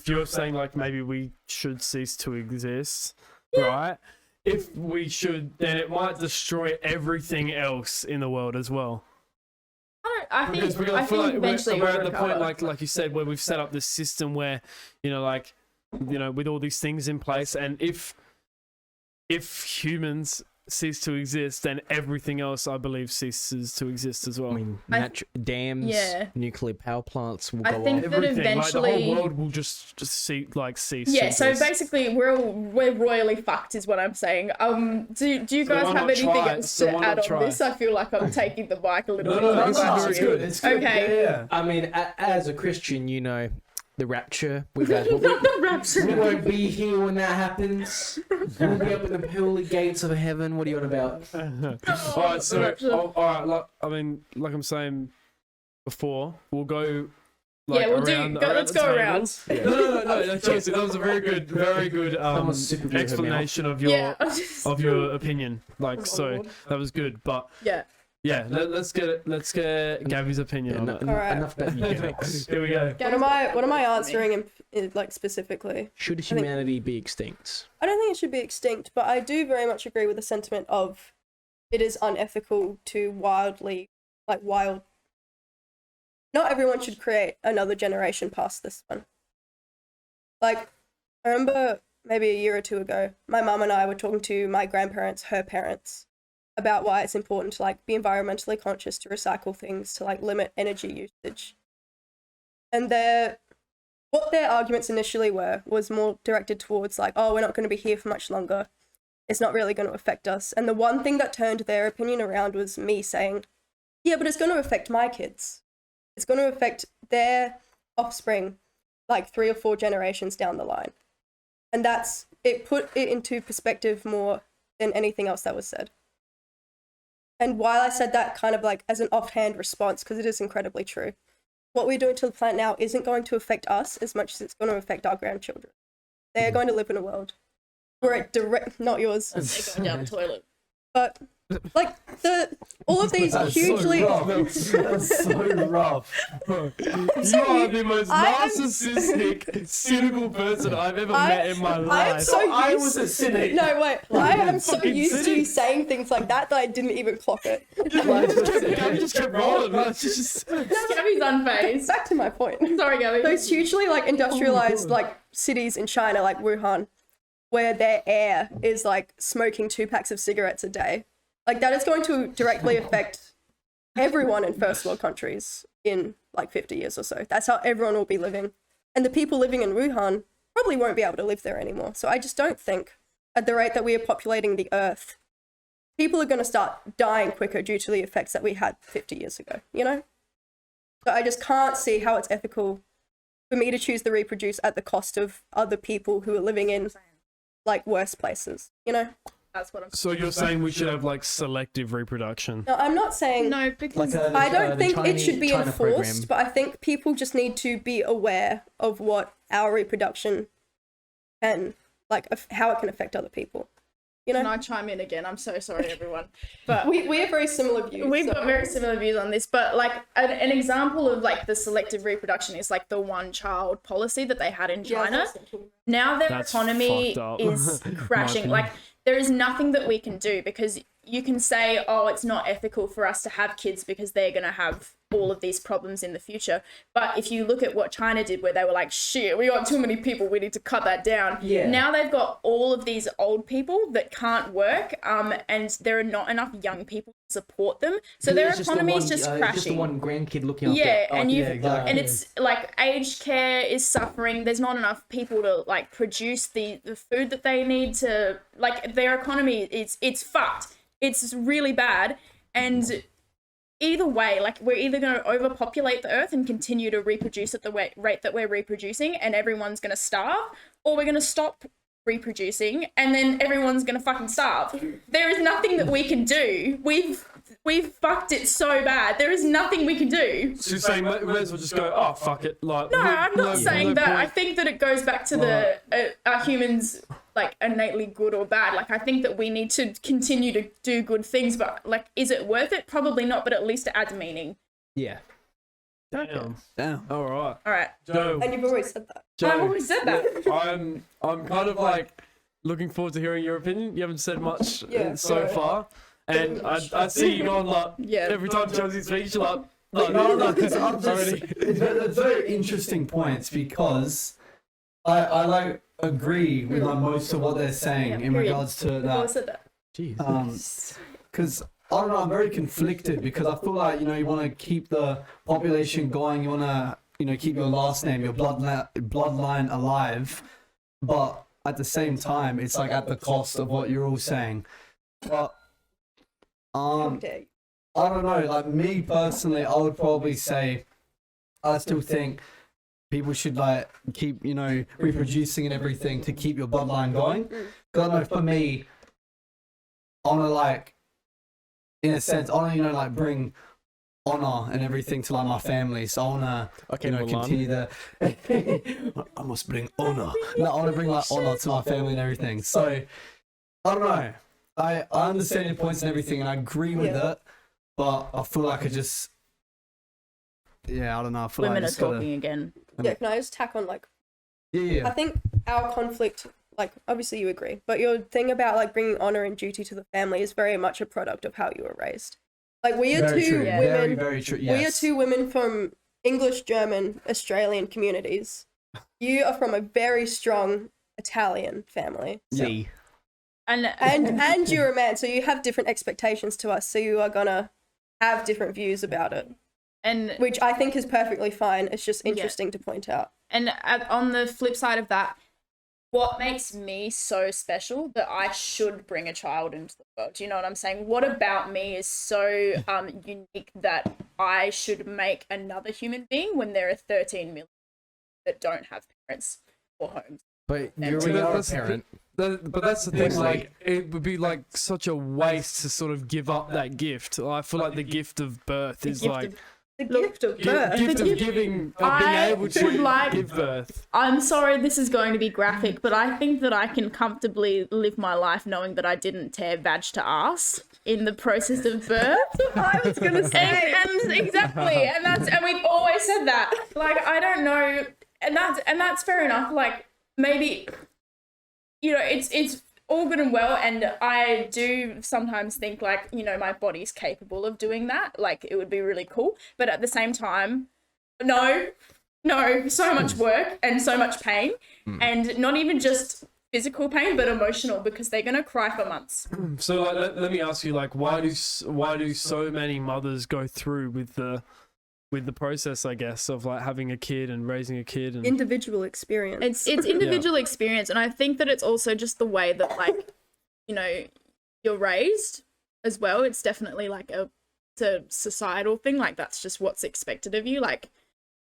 you're saying like maybe we should cease to exist, right? If we should, then it might destroy everything else in the world as well. I think eventually we're we'll at the point, recover. like you said, where we've set up this system where, with all these things in place, and if humans cease to exist, then everything else, I believe, ceases to exist as well. I mean, dams, nuclear power plants will I go think off. that Everything, eventually, like the whole world will just cease. yeah. to So exist. basically, we're royally fucked, is what I'm saying. Do you So guys why have not anything try? else So to why not add on try? this? I feel like I'm taking the mic a little No, bit. no, too this is much. very It's good. good. It's good. Okay. Yeah. I mean, as a Christian, the rapture. We won't be here when that happens. We'll be up in the pearly gates of heaven. What are you on about? All right, so all right, like I'm saying before, we'll go. Like, Yeah, we'll do- around, let's the go tables. around. No, Chelsea, that was a very good Someone's super good at her explanation of your Yeah. opinion. Like, so that was good, but Yeah. yeah, let's get Gabby's opinion on it. Alright. Enough about eugenics. Here we go. What am I answering in like specifically? Should humanity be extinct? I don't think it should be extinct, but I do very much agree with the sentiment of it is unethical to wild. Not everyone should create another generation past this one. Like, I remember maybe a year or two ago, my mum and I were talking to my grandparents, her parents, about why it's important to like be environmentally conscious, to recycle things, to like limit energy usage. And what their arguments initially was more directed towards like, oh, we're not going to be here for much longer. It's not really going to affect us. And the one thing that turned their opinion around was me saying, yeah, but it's going to affect my kids. It's going to affect their offspring like 3 or 4 generations down the line. And it put it into perspective more than anything else that was said. And while I said that kind of like as an offhand response, because it is incredibly true, what we're doing to the planet now isn't going to affect us as much as it's going to affect our grandchildren. They are going to live in a world where not yours, They're going down the toilet. but like all of these hugely. That's so rough. You are the most I am- narcissistic, cynical person I've ever met in my I am life. so I used- was a cynic. No, wait. I am so Fucking used to cynic. saying things like that I didn't even clock it. Gabby just kept rolling. Like, she just... Gabby's unfazed. Back to my point. Sorry, Gabby. Those hugely like industrialized like cities in China, like Wuhan, where their air is like smoking 2 packs of cigarettes a day. Like, that is going to directly affect everyone in first world countries in like 50 years or so. That's how everyone will be living. And the people living in Wuhan probably won't be able to live there anymore. So I just don't think, at the rate that we are populating the earth, people are going to start dying quicker due to the effects that we had 50 years ago, you know? So I just can't see how it's ethical for me to choose to reproduce at the cost of other people who are living in like worse places, you know? That's what I'm So you're saying we should have like selective reproduction? No, I'm not saying. No, because I don't think it should be China enforced, program. but I think people just need to be aware of what our reproduction can, like, how it can affect other people. You can know, I chime in again? I'm so sorry, everyone. But we have very similar views. we've so- got very similar views on this, but like an example of like the selective reproduction is like the one-child policy that they had in Yeah, China. that's thinking. Now their That's economy fucked up. is In my crashing. opinion. Like, there is nothing that we can do because you can say, oh, it's not ethical for us to have kids because they're going to have all of these problems in the future. But if you look at what China did, where they were like, shit, we got too many people, we need to cut that down. Yeah. Now they've got all of these old people that can't work, and there are not enough young people to support them. So their economy is just crashing. Just the one grandkid looking after. Yeah, and exactly. and it's like aged care is suffering. There's not enough people to like produce the food that they need to, like, their economy it's fucked. It's really bad. And either way, like, we're either going to overpopulate the earth and continue to reproduce at the rate that we're reproducing and everyone's going to starve, or we're going to stop reproducing and then everyone's going to fucking starve. There is nothing that we can do. We've fucked it so bad. There is nothing we can do. So you're saying we may as well just go, oh, fuck it. Like, No, I'm not saying that. point. I think that it goes back to are humans like innately good or bad? Like, I think that we need to continue to do good things, but like, is it worth it? Probably not, but at least it adds meaning. Yeah. Damn. Damn. All right. All right. Joe, And you've always said that. I've always said that. I'm kind of like looking forward to hearing your opinion. You haven't said much so Yeah. far. And I see you going like, Yeah. every time Chelsea speaks, you're like No, because I'm just, already. it's very interesting points because I like agree with like most of what they're saying Yeah, in period. regards to I've always that. said that. Jeez. Because I don't know, I'm very conflicted because I feel like, you know, you want to keep the population going, you want to, you know, keep your last name, your bloodline alive, but at the same time, it's like at the cost of what you're all saying. But Okay. I don't know, like me personally, I would probably say I still think people should like keep, you know, reproducing and everything to keep your bloodline going. Because I know for me, I want to like, in a sense, I want to, you know, like bring honor and everything to like my family. So I want to, Okay, you know, Mulan. continue the. I must bring honor. No, I want to bring like honor to my family and everything. So I don't know. I understand your points and everything, and I agree with Yeah. it. But I feel like I just, yeah, I don't know. I feel Women like I are just gotta, talking again. Yeah, can I just tack on like, I yeah. think our conflict, like obviously you agree, but your thing about like bringing honor and duty to the family is very much a product of how you were raised. Like we are Very two true. women, Very, very true. Yes. we are two women from English, German, Australian communities. You are from a very strong Italian family. See. And you're a man, so you have different expectations to us, so you are gonna have different views about it, And which I think is perfectly fine. It's just interesting to point out. And on the flip side of that, what makes me so special that I should bring a child into the world? Do you know what I'm saying? What about me is so unique that I should make another human being when there are 13 million that don't have parents or homes? But And you so already are a that's- parent. But that's the thing, It's like, it would be like such a waste to sort of give up that gift. I feel like the gift of birth is gift like of- The Look, gift of gift birth. of gift- giving, of I being able would to like- give birth. I'm sorry this is going to be graphic, but I think that I can comfortably live my life knowing that I didn't tear vag to ass in the process of birth. I was gonna say. and exactly, and we've always said that. Like, I don't know, and that's fair enough. Like, maybe, you know, it's all good and well, and I do sometimes think, like, you know, my body's capable of doing that. Like, it would be really cool, but at the same time, no, so much work and so much pain, and not even just physical pain, but emotional, because they're gonna cry for months. So like, let me ask you, like, why do so many mothers go through with the process, I guess, of like having a kid and raising a kid and Individual experience. It's individual experience, and I think that it's also just the way that, like, you know, you're raised as well. It's definitely like it's a societal thing. Like, that's just what's expected of you. Like,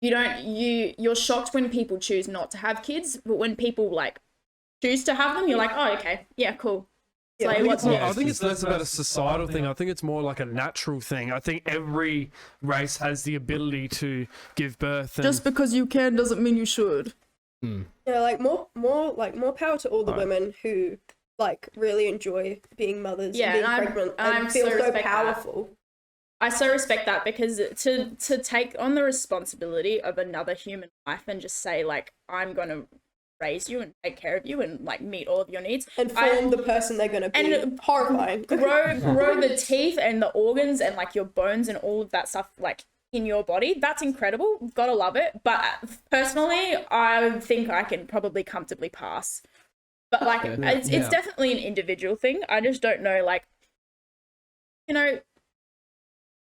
you're shocked when people choose not to have kids, but when people like choose to have them, you're like, oh, okay, yeah, cool. Yeah, So I think what's Well, next? I think it's less about a societal thing. I think it's more like a natural thing. I think every race has the ability to give birth. And Just because you can doesn't mean you should. Yeah, like more power to all the women who like really enjoy being mothers Yeah, and being and I'm- pregnant and and I feel so so respect that. powerful. I so respect that, because to take on the responsibility of another human life and just say, like, I'm gonna raise you and take care of you and like meet all of your needs. And form the person they're going to be. And horrifying. grow the teeth and the organs and like your bones and all of that stuff like in your body. That's incredible. Gotta love it. But personally, I think I can probably comfortably pass. But like, it's definitely an individual thing. I just don't know, like, you know,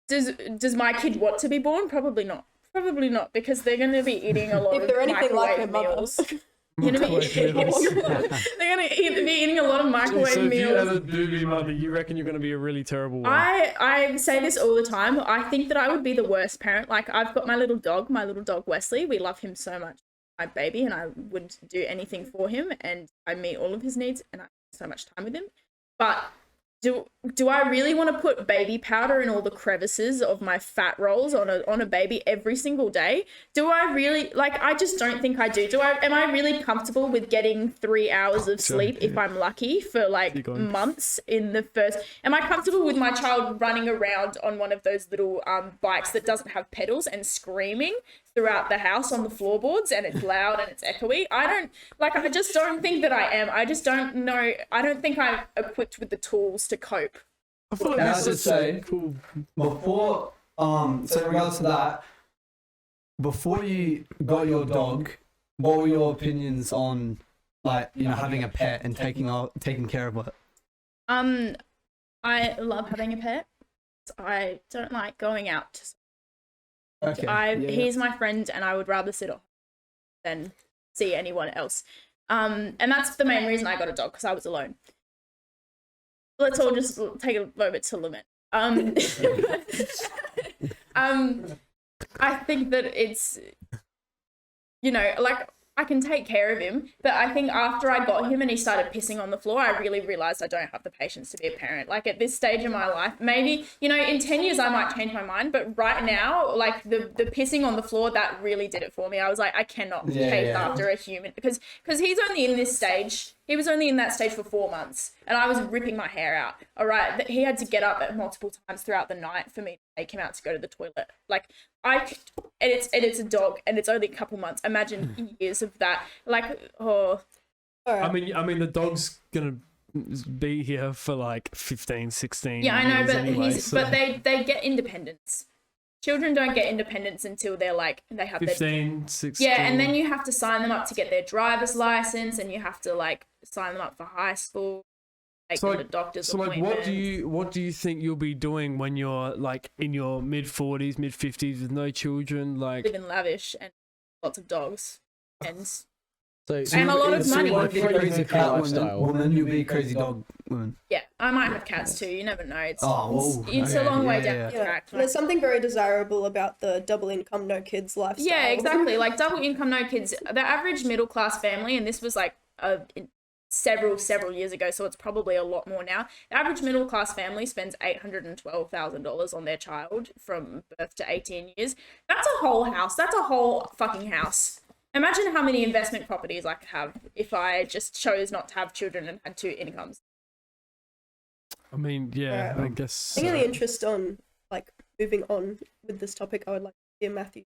does my kid want to be born? Probably not. Probably not, because they're going to be eating a lot If of they're anything like microwave their mother. meals. They're going to be eating a lot of microwave So if you meals. ever do be mother, you reckon you're going to be a really terrible one? I say this all the time. I think that I would be the worst parent. Like, I've got my little dog Wesley. We love him so much, my baby, and I would do anything for him, and I meet all of his needs, and I spend so much time with him. But do I really want to put baby powder in all the crevices of my fat rolls on a baby every single day? Do I really, like, I just don't think I do. Am I really comfortable with getting 3 hours of sleep if I'm lucky for like months in the first? Am I comfortable with my child running around on one of those little bikes that doesn't have pedals and screaming throughout the house on the floorboards, and it's loud and it's echoey? I just don't think that I am. I just don't know. I don't think I'm equipped with the tools to cope. I feel like Can I this just is say, cool. before, so in regards to that, before you got your dog, what were your opinions on, like, you know, having a pet and taking care of it? I love having a pet. I don't like going out to Okay. he's my friend, and I would rather sit at home than see anyone else. And that's the main reason I got a dog, because I was alone. Let's all just take a moment to lament. I think that it's, you know, like, I can take care of him, but I think after I got him and he started pissing on the floor, I really realized I don't have the patience to be a parent. Like, at this stage in my life, maybe, you know, in 10 years I might change my mind, but right now, like, the pissing on the floor, that really did it for me. I was like, I cannot chase after a human, because he's only in this stage. He was only in that stage for 4 months, and I was ripping my hair out. All right, he had to get up at multiple times throughout the night for me to take him out to go to the toilet. Like, and it's a dog, and it's only a couple months. Imagine years of that. Like, oh. Alright. I mean, the dog's gonna be here for like 15, 16 Yeah, I know, years but anyway, but they get independence. Children don't get independence until they're like, they have 15, 16. Yeah, and then you have to sign them up to get their driver's license, and you have to like sign them up for high school, take them to doctor's appointments. What do you think you'll be doing when you're like in your mid-40s, mid-50s with no children? Like, Live in lavish and lots of dogs and So and a lot of So money. you want to be a crazy cat Lifestyle. woman, you'll be a crazy dog woman. Yeah, I might have cats too. You never know. It's Oh, it's okay, a long way yeah, down yeah. the Yeah. track. There's something very desirable about the double income, no kids lifestyle. Yeah, exactly. Like double income, no kids. The average middle class family, and this was like several years ago, so it's probably a lot more now. The average middle class family spends $812,000 on their child from birth to 18 years. That's a whole house. That's a whole fucking house. Imagine how many investment properties I could have if I just chose not to have children and had 2 incomes. I mean, yeah, Right. I guess. I think in the interest on like moving on with this topic, I would like to hear Matthew.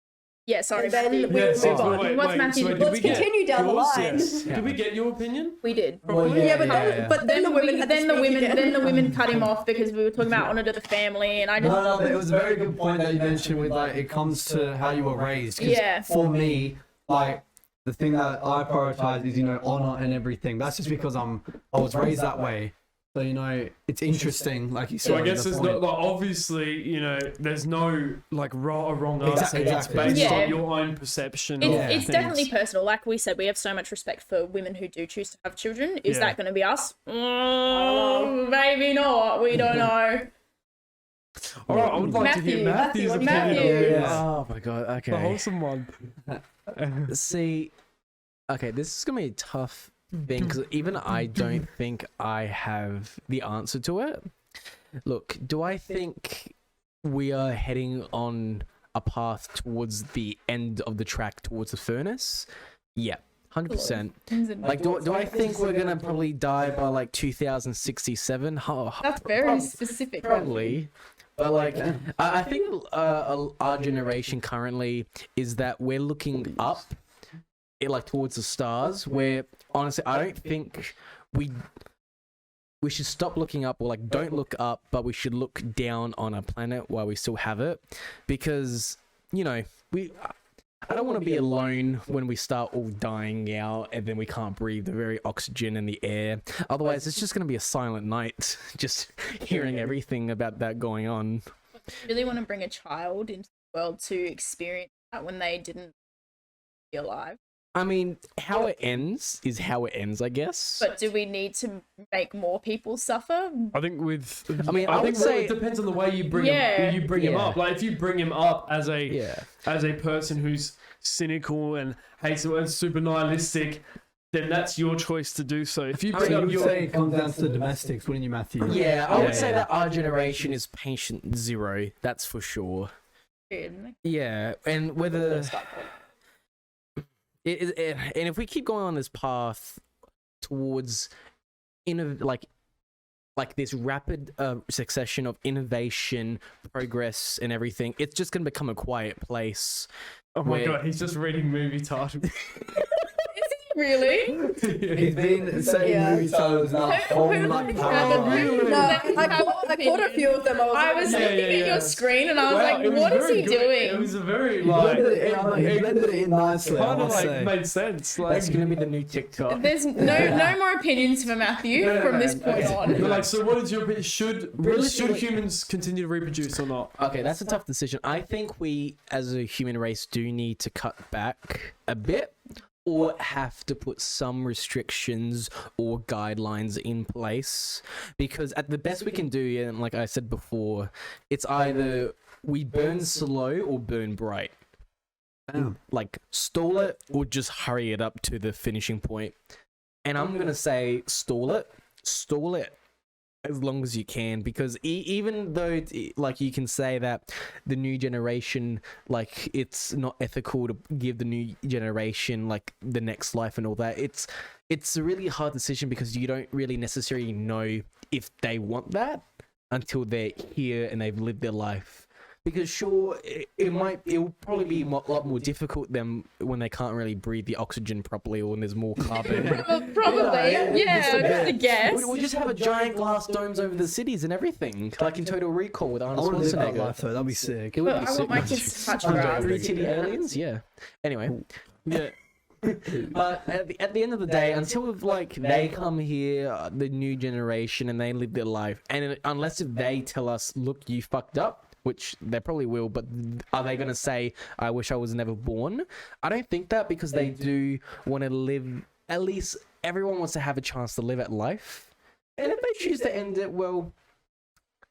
Yeah, sorry, And then Matthew. we- Yeah, move so on. wait, What's Matthew? so did Let's we get continue down the yours? line. Yes. Yeah. Did we get your opinion? We did. Yeah, but then the women then the women cut him off because we were talking about honor to the family, and I just No, but it was a very good point that you mentioned with like it comes to how you were raised. 'Cause Yeah. For me, like the thing that I prioritize is honor and everything. That's just because I was raised that way. So it's interesting, like you said. So I guess the there's point. not, like, obviously, there's no like right or wrong answer. Exactly. It's based Yeah. on your own perception. It's, of it's things. definitely personal. Like we said, we have so much respect for women who do choose to have children. Is Yeah. that going to be us? Maybe not. We don't know. All right, I would like to hear Matthew, Matthew's Matthew, opinion. Matthew. Yeah. Oh my god. Okay. The wholesome one. See, okay, this is gonna be a tough thing because even I don't think I have the answer to it. Look, do I think we are heading on a path towards the end of the track towards the furnace? Yeah, 100%. Like, do I think we're gonna probably die by like 2067? That's very specific. Probably. But like, I think our generation currently is that we're looking up like towards the stars, where honestly I don't think we should stop looking up, or like don't look up, but we should look down on our planet while we still have it, because you know I don't want to be alone when we start all dying out and then we can't breathe the very oxygen in the air. Otherwise, it's just going to be a silent night, just hearing everything about that going on. Really want to bring a child into the world to experience that when they didn't be alive. I mean, how it ends is how it ends, I guess. But do we need to make more people suffer? I think I mean, I would say it depends on the way you bring Yeah. him up. Like if you bring him up as yeah. a person who's cynical and hates it and super nihilistic, then that's your choice to do so. If you bring So up you would your say it comes down to the domestics, wouldn't you, Matthew? Yeah, I would say yeah. that our generation is patient zero. That's for sure. Yeah, and whether and if we keep going on this path towards like this rapid succession of innovation, progress, and everything, it's just gonna become a quiet place. oh my where- god, he's just reading movie titles. Really? He's been saying Yeah. movie titles now. Who Like, haven't- No, I caught a few of them. I was Yeah, looking yeah, at yeah. your screen and I was Wow, like, it was what is very he good. doing? It was a very he like blended it in nicely. I kind of must like say. made sense. Like That's gonna be the new TikTok. There's no more opinions for Matthew No, no, from no, this point okay. on. But like, so what is your opinion? Should Realistically- humans continue to reproduce or not? Okay, that's a tough decision. I think we, as a human race, do need to cut back a bit, or have to put some restrictions or guidelines in place, because at the best we can do, and like I said before, it's either we burn slow or burn bright. Damn. Like stall it or just hurry it up to the finishing point. And I'm gonna say stall it as long as you can, because even though like you can say that the new generation, like it's not ethical to give the new generation like the next life and all that, it's a really hard decision, because you don't really necessarily know if they want that until they're here and they've lived their life. Because sure, it'll probably be a lot more difficult than when they can't really breathe the oxygen properly, or when there's more carbon. Well, probably, yeah, I guess. We'll just have a giant glass domes over the cities and everything, like in Total Recall with I Arnold want to live that Schwarzenegger. life though. That'd be sick. It would But be I want my sick. kids to touch grass. Three titty aliens, yeah. Anyway, Yeah. but at the end of the day, until like they come here, the new generation, and they live their life, and unless if they tell us, look, you fucked up, which they probably will, but are they going to say, I wish I was never born? I don't think that, because they do want to live, at least everyone wants to have a chance to live at life. And if they choose to end it, well,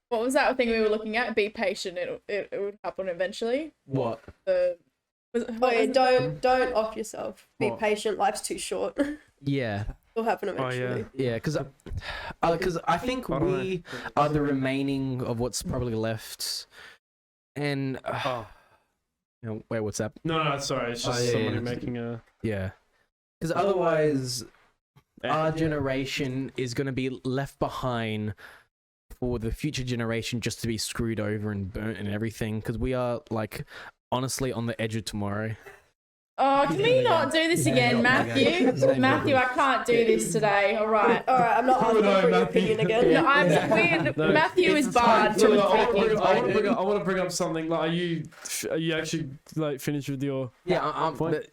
What was that thing we were looking at? Be patient. It would happen eventually. what? The was it, Oh what yeah, was it? don't off yourself. Be What? patient. Life's too short. Yeah. It'll happen Oh, yeah. eventually. Yeah, because I think I don't know. we are the remaining of what's probably left. And, Oh. you know, wait, what's that? No, sorry. It's just Oh, yeah, somebody yeah. making a. Yeah. Because otherwise, our generation is going to be left behind for the future generation just to be screwed over and burnt and everything, because we are, like, honestly on the edge of tomorrow. Oh, can we not do this again, Matthew? Matthew, I can't do this today. All right. All right, I'm not asking No, for your Matthew. opinion again. No, I'm weird. No. Matthew is It's barred time from to- I taking. want to bring up something. Like, are you actually like finished with your? Yeah, I'm Finish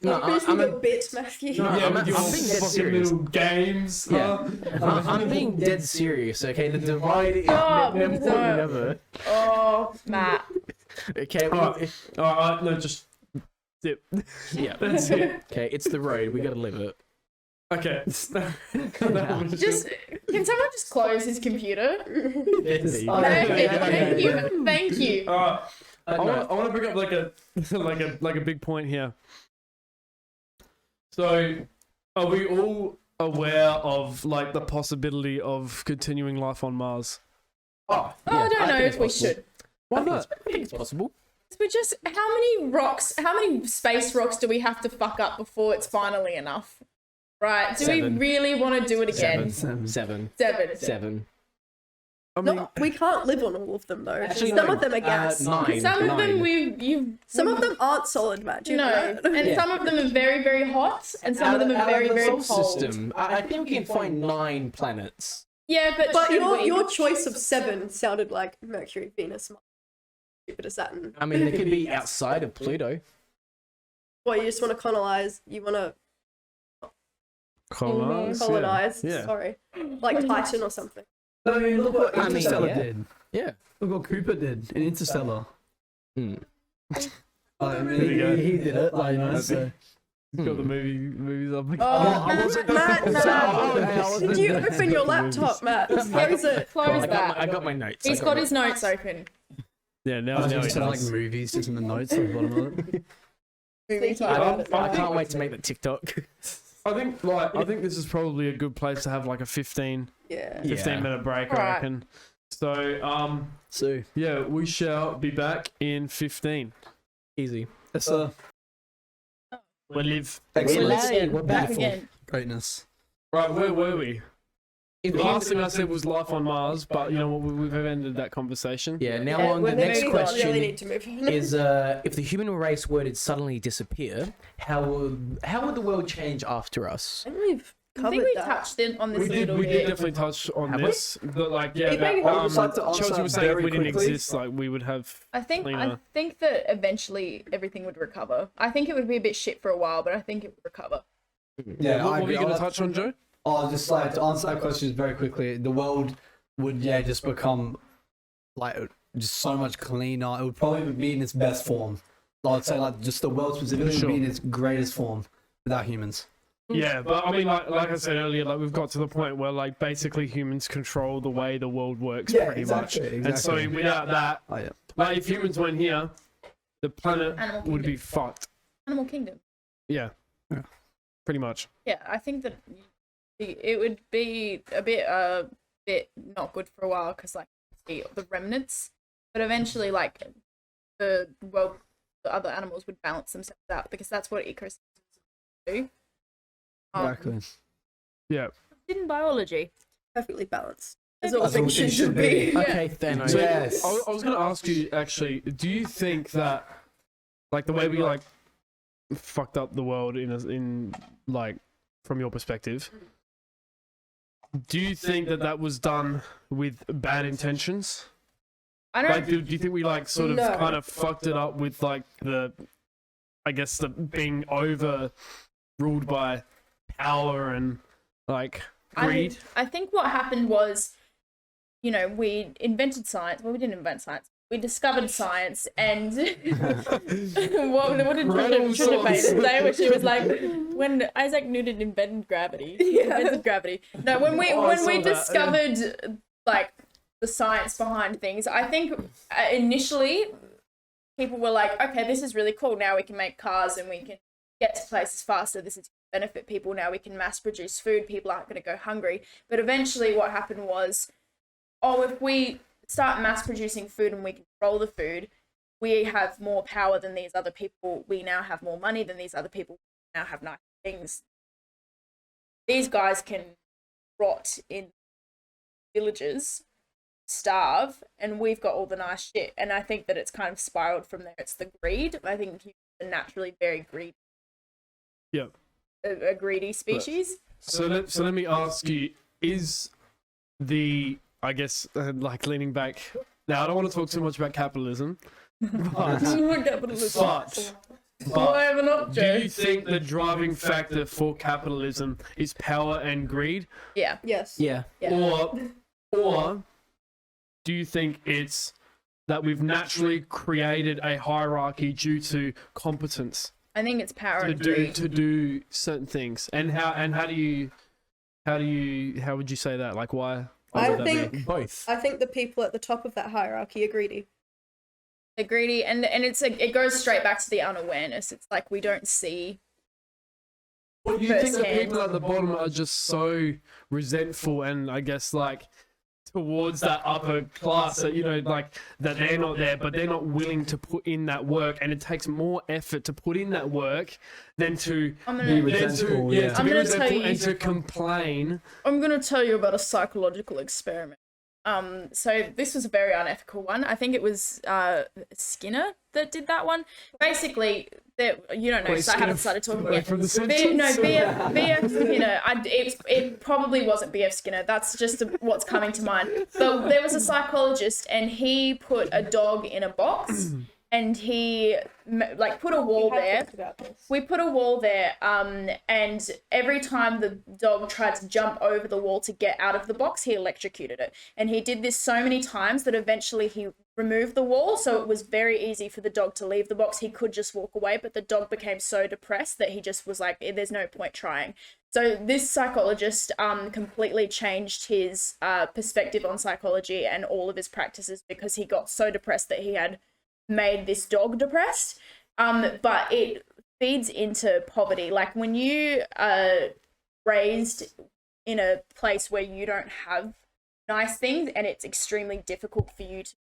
with your bits, Matthew. No, yeah, I'm with your being dead fucking serious. little games. Yeah. I'm being dead serious, okay? The divide is Oh, never no. never. Oh, Matt. Okay, Alright. All right, no, just dip. yeah. That's it. Okay, it's the road. We gotta live it. Okay. Just can someone just close his computer? It's Oh, Thank you. Thank you. I no. want to bring up like a big point here. So, are we all aware of like the possibility of continuing life on Mars? Oh, Oh, I don't know think if it's we possible. should. I think it's possible. We just how many space rocks do we have to fuck up before it's finally enough? Right? Do we Seven. really want to do it again? Seven. Seven. Seven. I mean, No, we can't live on all of them though. Actually, Some no, of them are gas. nine. Some of them Some of them aren't solid magic. no, and some of them are very, very hot, and some of them are very, very solar cold. system. I think we can find 9 planets. Yeah, But should we? your choice of 7 sounded like Mercury, Venus, Mars, Jupiter, Saturn. I mean, they could be outside of Pluto. What, you just want to colonize? You want to colonize. colonize? Yeah. Sorry, like Titan or something. I mean, look what I mean, Interstellar yeah. did. Yeah. Look what Cooper did in Interstellar. Hmm. I mean, There you go. he did it. Like, you know, so. Got the movies up. Oh, Matt, did you open your laptop, Matt? Close it. Close that. I got my notes. He's got his notes open. Yeah, now I I know just he like does. movies just in the notes at the bottom of it. I can't wait to make the TikTok. I think this is probably a good place to have like a 15 Yeah. 15-minute break, I Alright. reckon. So, So, yeah, we shall be back in 15. Easy. it's We live. excellent. Hey, we're back. again. Greatness. Right, where were we? If The you- last thing I said was life on Mars, but you know what? We've ended that conversation. Yeah, now Yeah, on the we're next moving on. question Really need to move on. is if the human race were to suddenly disappear, how would the world change after us? I think we've I covered think we that. touched in on this We a did. little We bit. did definitely touch on Have we? this. But like, yeah, Hey, Megan, that, I would just like to answer Chelsea was that saying if very we didn't quickly. exist, like we would have. I cleaner. think that eventually everything would recover. I think it would be a bit shit for a while, but I think it would recover. Yeah, what I were you agree. going to touch on, Joe? Oh, just like to answer that question very quickly, the world would just become like just so much cleaner. It would probably be in its best form. I'd say like just the world specifically Sure. would be in its greatest form without humans. Yeah, but I mean, like I said earlier, like we've got to the point where like basically humans control the way the world works pretty much. And so without that, Oh yeah. like if humans weren't here, the planet Animal would be kingdom. fucked. Animal Kingdom. Yeah. Yeah. Pretty much. Yeah, I think that it would be a bit not good for a while because like the remnants, but eventually like the other animals would balance themselves out because that's what ecosystems do. Exactly. Yeah. In biology. Perfectly balanced. As As all all things things should should be. be. Okay, Thanos. So Yes. I was going to ask you actually, do you think that like the way we like fucked up the world in like from your perspective, do you think that was done with bad intentions? I don't. Like, do you think we like sort of No. kind of fucked it up with like I guess the being over ruled by power and like greed? I think what happened was, you know, we invented science. Well, we didn't invent science. We discovered science, and what did Trinidad say when she was like, when Isaac Newton invented gravity? Yeah. Invented gravity. No, when we Oh, I when saw we that, yeah. discovered like the science behind things, I think initially people were like, okay, this is really cool. Now we can make cars and we can get to places faster. This is benefit people. Now we can mass produce food. People aren't going to go hungry. But eventually what happened was, oh, if we start mass producing food and we control the food, we have more power than these other people. We now have more money than these other people. We now have nice things. These guys can rot in villages, starve, and we've got all the nice shit. And I think that it's kind of spiraled from there. It's the greed. I think humans are naturally very greedy. Yep. A greedy species. So let me ask you: is the I guess like leaning back now? I don't want to talk too much about capitalism, but I have an do object. you think the driving factor for capitalism is power and greed, Yeah. Yes. Yeah. Yeah. or do you think it's that we've naturally created a hierarchy due to competence I think it's power to and greed. do certain things? And how would you say that? Like why? I would that be? think Both. I think the people at the top of that hierarchy are greedy. They're greedy, and it goes straight back to the unawareness. It's like we don't see. Well, you think the firsthand. people at the bottom are just so resentful and I guess like towards that upper class that, you know, like that they're not there, but they're not willing to put in that work, and it takes more effort to put in that work than to I'm Be gonna, resentful, to I'm be gonna resentful tell you- and to complain. I'm gonna tell you about a psychological experiment. So this was a very unethical one. I think it was Skinner that did that one. Basically, you don't know because I haven't started talking yet. From the BF Skinner. It probably wasn't BF Skinner. That's just what's coming to mind. But there was a psychologist, and he put a dog in a box, and he put a wall there. We put a wall there, and every time the dog tried to jump over the wall to get out of the box, he electrocuted it. And he did this so many times that eventually he removed the wall, so it was very easy for the dog to leave the box. He could just walk away, but the dog became so depressed that he just was like, there's no point trying. So this psychologist completely changed his perspective on psychology and all of his practices because he got so depressed that he had made this dog depressed. But it feeds into poverty. Like when you are raised in a place where you don't have nice things and it's extremely difficult for you to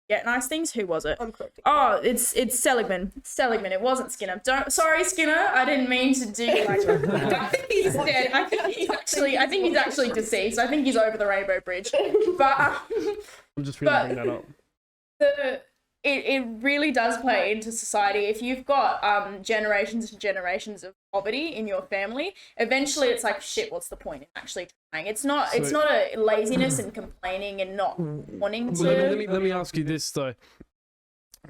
get nice things. Who was it? I'm correct. Oh, it's Seligman. Seligman. It wasn't Skinner. Sorry, Skinner. I didn't mean to do like that. I think he's dead. I think he's actually deceased. I think he's over the Rainbow Bridge. But I'm just really bring that up. It really does play into society. If you've got generations and generations of poverty in your family, eventually it's like, shit, what's the point in actually trying? It's not a laziness and complaining and not wanting to. Let me ask you this though.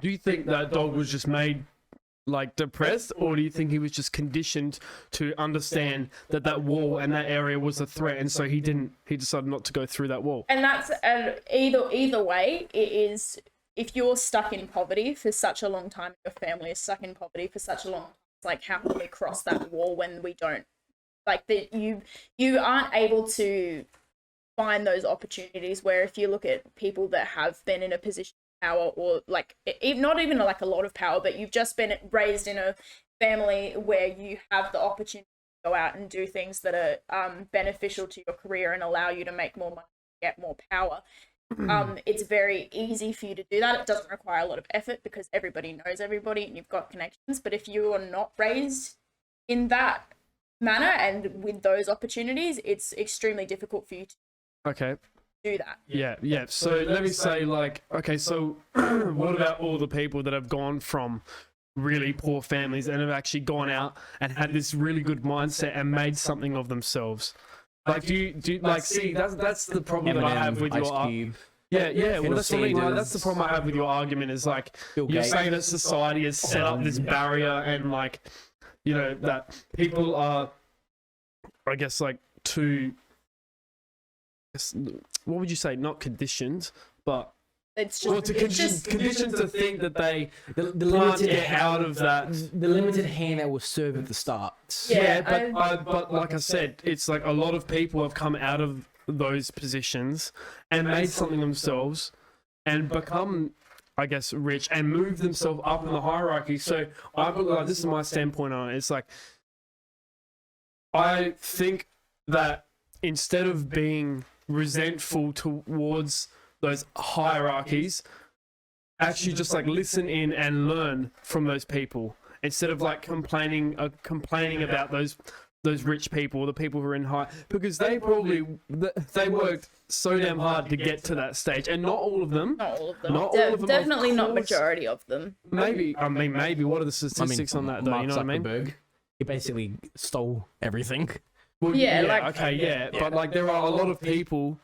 Do you think that dog was just made like depressed, or do you think he was just conditioned to understand that wall and that area was a threat, and so he decided not to go through that wall? And that's either way, it is. If you're stuck in poverty for such a long time, your family is stuck in poverty for such a long time, it's like, how can we cross that wall when we don't? Like, you aren't able to find those opportunities where if you look at people that have been in a position of power, or like, not even like a lot of power, but you've just been raised in a family where you have the opportunity to go out and do things that are beneficial to your career and allow you to make more money, get more power. It's very easy for you to do that. It doesn't require a lot of effort because everybody knows everybody and you've got connections. But if you are not raised in that manner and with those opportunities, it's extremely difficult for you to do that. Yeah. So let me say, like, okay, so what about all the people that have gone from really poor families and have actually gone out and had this really good mindset and made something of themselves? Like, do you like, see, that's the problem that I have with your yeah. Well, that's what I mean. Like, that's the problem I have with your argument is like you're saying that society has set up this barrier and like, you know, that people are, I guess, like too. What would you say? Not conditioned, but it's just conditioned to think that they the can't limited get out of that. The limited hand that was served at the start. Yeah, but like I said, it's like a lot of people have come out of those positions and made something themselves and become, I guess, rich and move themselves up in the hierarchy. So I believe, like, this is my standpoint on it. It's like, I think that instead of being resentful towards those hierarchies, actually just like listen in and learn from those people instead of like complaining about those rich people, the people who are in high, because they worked so damn hard to get to that stage, and not all of them. Definitely not majority of them. Maybe what are the statistics on that though? Mark You know what I mean? Zuckerberg, he basically stole everything. Well, Yeah, but like there are a lot of people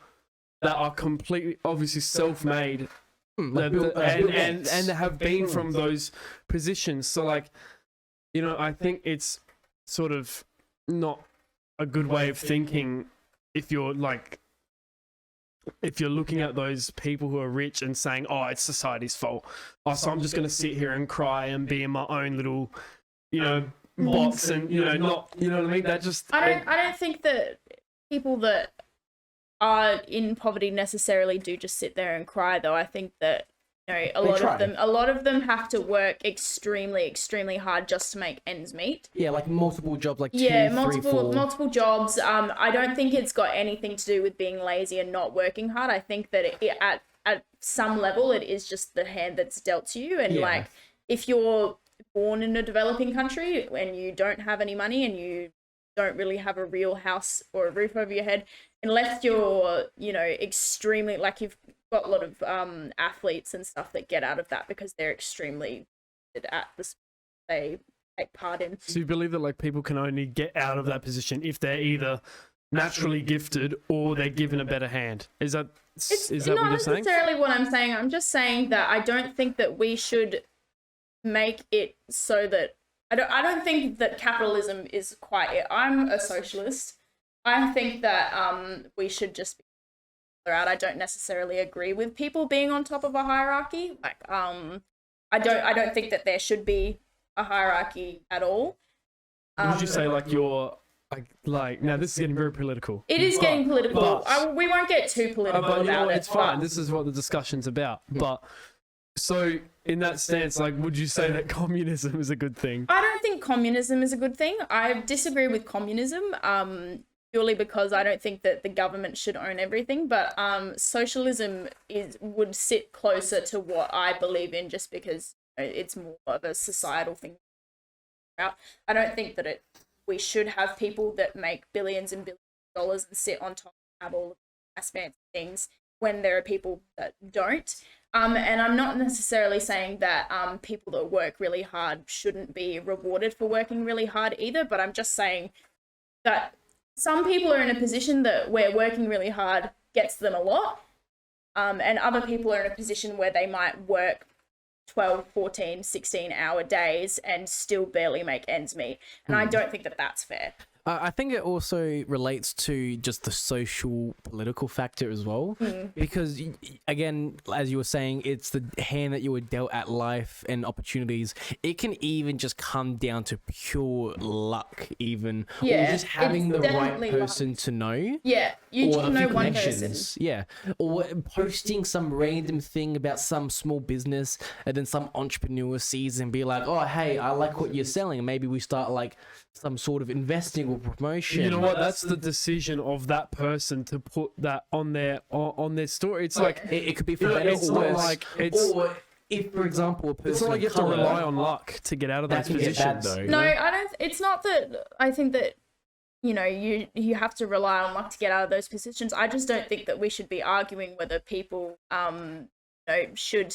that are completely, obviously self-made, and have been from those positions. So like, you know, I think it's sort of not a good way of thinking if you're looking at those people who are rich and saying, oh, it's society's fault. Oh, so I'm just going to sit here and cry and be in my own little, you know, box and, you know, not, you know what I mean? That just... I don't think that people that are in poverty necessarily do just sit there and cry, though. I think that, you know, a lot of them have to work extremely, extremely hard just to make ends meet. Yeah, like multiple jobs, like multiple jobs. I don't think it's got anything to do with being lazy and not working hard. I think that at some level it is just the hand that's dealt to you, and like if you're born in a developing country and you don't have any money and you don't really have a real house or a roof over your head, unless you're, extremely, like you've got a lot of athletes and stuff that get out of that because they're extremely good at the sport they take part in. So you believe that like people can only get out of that position if they're either naturally gifted or they're given a better hand? Is that what you're saying? Not necessarily what I'm saying. I'm just saying that I don't think that we should make it so that I don't think that capitalism is quite it. I'm a socialist. I think that we should just be out. I don't necessarily agree with people being on top of a hierarchy. Like I don't think that there should be a hierarchy at all. Would you say like you're like now this is getting very political. It is getting political. but- We won't get too political But you know about what, it. it's fine. but- This is what the discussion's about. But so in that stance, like, would you say that communism is a good thing? I don't think communism is a good thing. I disagree with communism, purely because I don't think that the government should own everything. But socialism would sit closer to what I believe in, just because it's more of a societal thing. I don't think that we should have people that make billions and billions of dollars and sit on top and have all of the nice fancy things when there are people that don't. And I'm not necessarily saying that people that work really hard shouldn't be rewarded for working really hard either, but I'm just saying that some people are in a position that where working really hard gets them a lot, and other people are in a position where they might work 12, 14, 16-hour days and still barely make ends meet. And I don't think that that's fair. I think it also relates to just the social political factor as well, because again, as you were saying, it's the hand that you were dealt at life and opportunities. It can even just come down to pure luck, even, or Yeah, just having it's the right definitely person luck. to know. Yeah, you Or just a know few one connections, person. yeah, or posting some random thing about some small business, and then some entrepreneur sees and be like, "Oh, hey, I like what you're selling," and maybe we start like some sort of investing or promotion. You know what? That's the decision of that person to put that on their story. It's like It could be for you know, better it's or not worse. like it's. Or if, for example, a person It's not like you have to rely on luck to get out of that those can get bad, positions. though. No, I don't. It's not that. I think that you have to rely on luck to get out of those positions. I just don't think that we should be arguing whether people should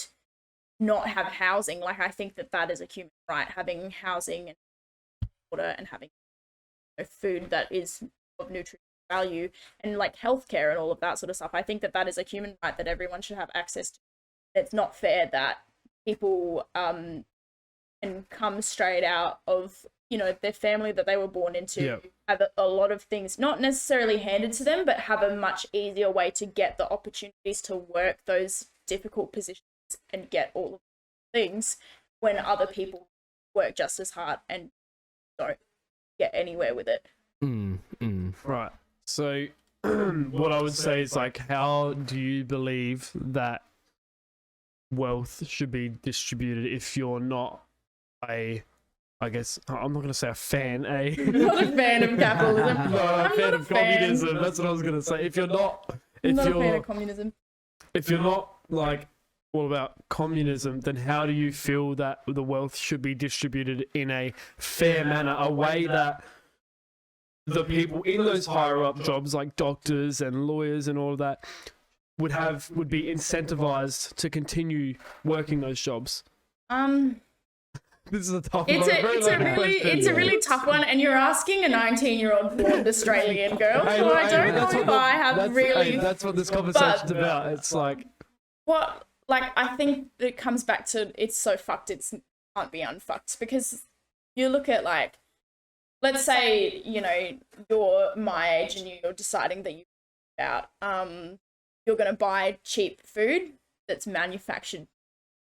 not have housing. Like, I think that is a human right, having housing and water and having food that is of nutrient value and like healthcare and all of that sort of stuff. I think that is a human right that everyone should have access to. It's not fair that people can come straight out of their family that they were born into, have a lot of things not necessarily handed to them, but have a much easier way to get the opportunities to work those difficult positions and get all of the things, when other people work just as hard and don't get anywhere with it. Right. So what I would say is, like, how do you believe that wealth should be distributed if you're not I guess I'm not going to say a fan, Not a fan of capitalism. no, I'm a fan not of communism. That's what I was going to say. If you're not I'm not a fan of communism. if you're not like all about communism, then how do you feel that the wealth should be distributed in a fair manner, a way that the people in those higher up jobs, like doctors and lawyers and all of that, would be incentivized to continue working those jobs? This is a tough one. It's a really tough one, and you're asking a 19-year-old blonde Australian girl, so I don't know if I have really. That's what this conversation's about. It's like I think it comes back to, it's so fucked, it can't be unfucked, because you look at, like, let's say, you're my age and you're deciding that you're going to buy cheap food that's manufactured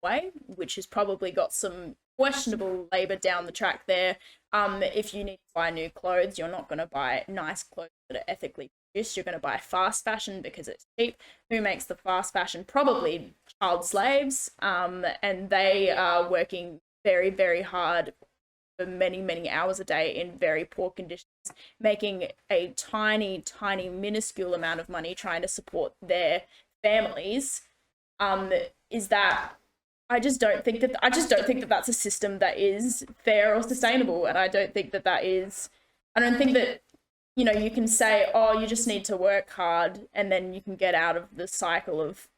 way, which has probably got some questionable labor down the track there. If you need to buy new clothes, you're not going to buy nice clothes that are ethically produced. You're going to buy fast fashion because it's cheap. Who makes the fast fashion? Probably child slaves, and they are working very, very hard for many, many hours a day in very poor conditions, making a tiny, tiny, minuscule amount of money trying to support their families. I just don't think that that's a system that is fair or sustainable, and I don't think that you know, you can say, oh, you just need to work hard, and then you can get out of the cycle of,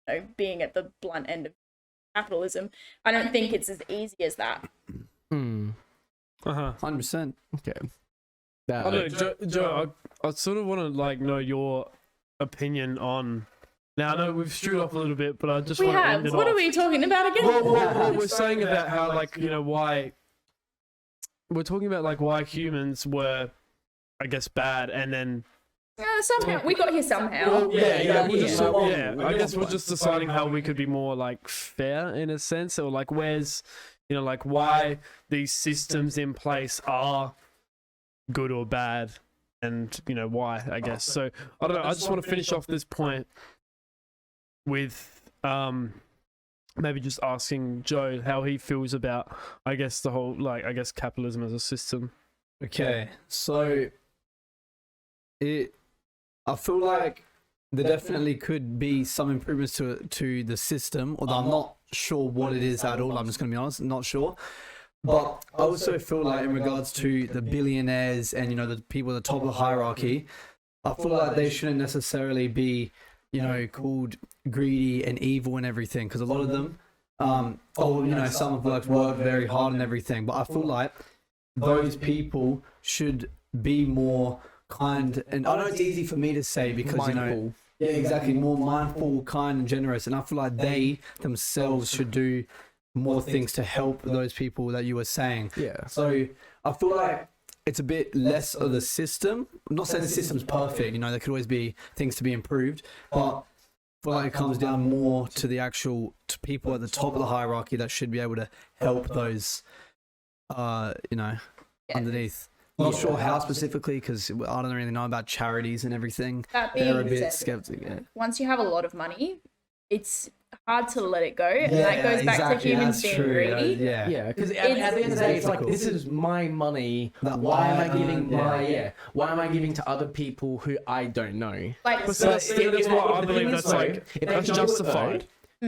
you know, being at the blunt end of capitalism. I don't think it's as easy as that. Hmm. 100%. Okay. I don't know, Joe, I sort of want to like know your opinion on. Now I know we've strewed off a little bit, but I just We want to have. end it What off. are we talking about again? Well, we're saying about how, like, you know, why we're talking about like why humans were, I guess, bad, and then Somehow we got here somehow. well, Yeah. I guess we're just deciding how we could be more like fair in a sense, or like where's, you know, like why these systems in place are good or bad, and you know why, I guess. So I don't know. I just want to finish off this point with maybe just asking Joe how he feels about, I guess, the whole, like, I guess capitalism as a system. Okay, so I feel like there definitely could be some improvements to the system, although I'm not sure what it is at all. I'm just gonna be honest, not sure. But I also feel like in regards to the billionaires and, you know, the people at the top of the hierarchy, I feel like they shouldn't necessarily be, you know, called greedy and evil and everything, because a lot of them, you know, some have worked very hard and everything, but I feel like those people should be more kind, and I know it's easy for me to say because, you know, Mindful. yeah, exactly, more mindful, kind, and generous, and I feel like they themselves should do more things to help those people that you were saying. Yeah. So I feel like it's a bit less of the system. I'm not saying the system's perfect, you know, there could always be things to be improved, but I feel like it comes down more to the actual people at the top of the hierarchy that should be able to help those, you know, underneath. Not sure how specifically, because I don't really know about charities and everything. That They're a being bit said, skeptical. Yeah. once you have a lot of money, it's hard to let it go, and that goes back to exactly, humans that's being true, greedy. Yeah. Yeah, because at the end of the day, it's like, this is my money. Why am I giving Why am I giving to other people who I don't know? Like, But that's what I the believe thing that's is, like, if they that's can do it, justified. though,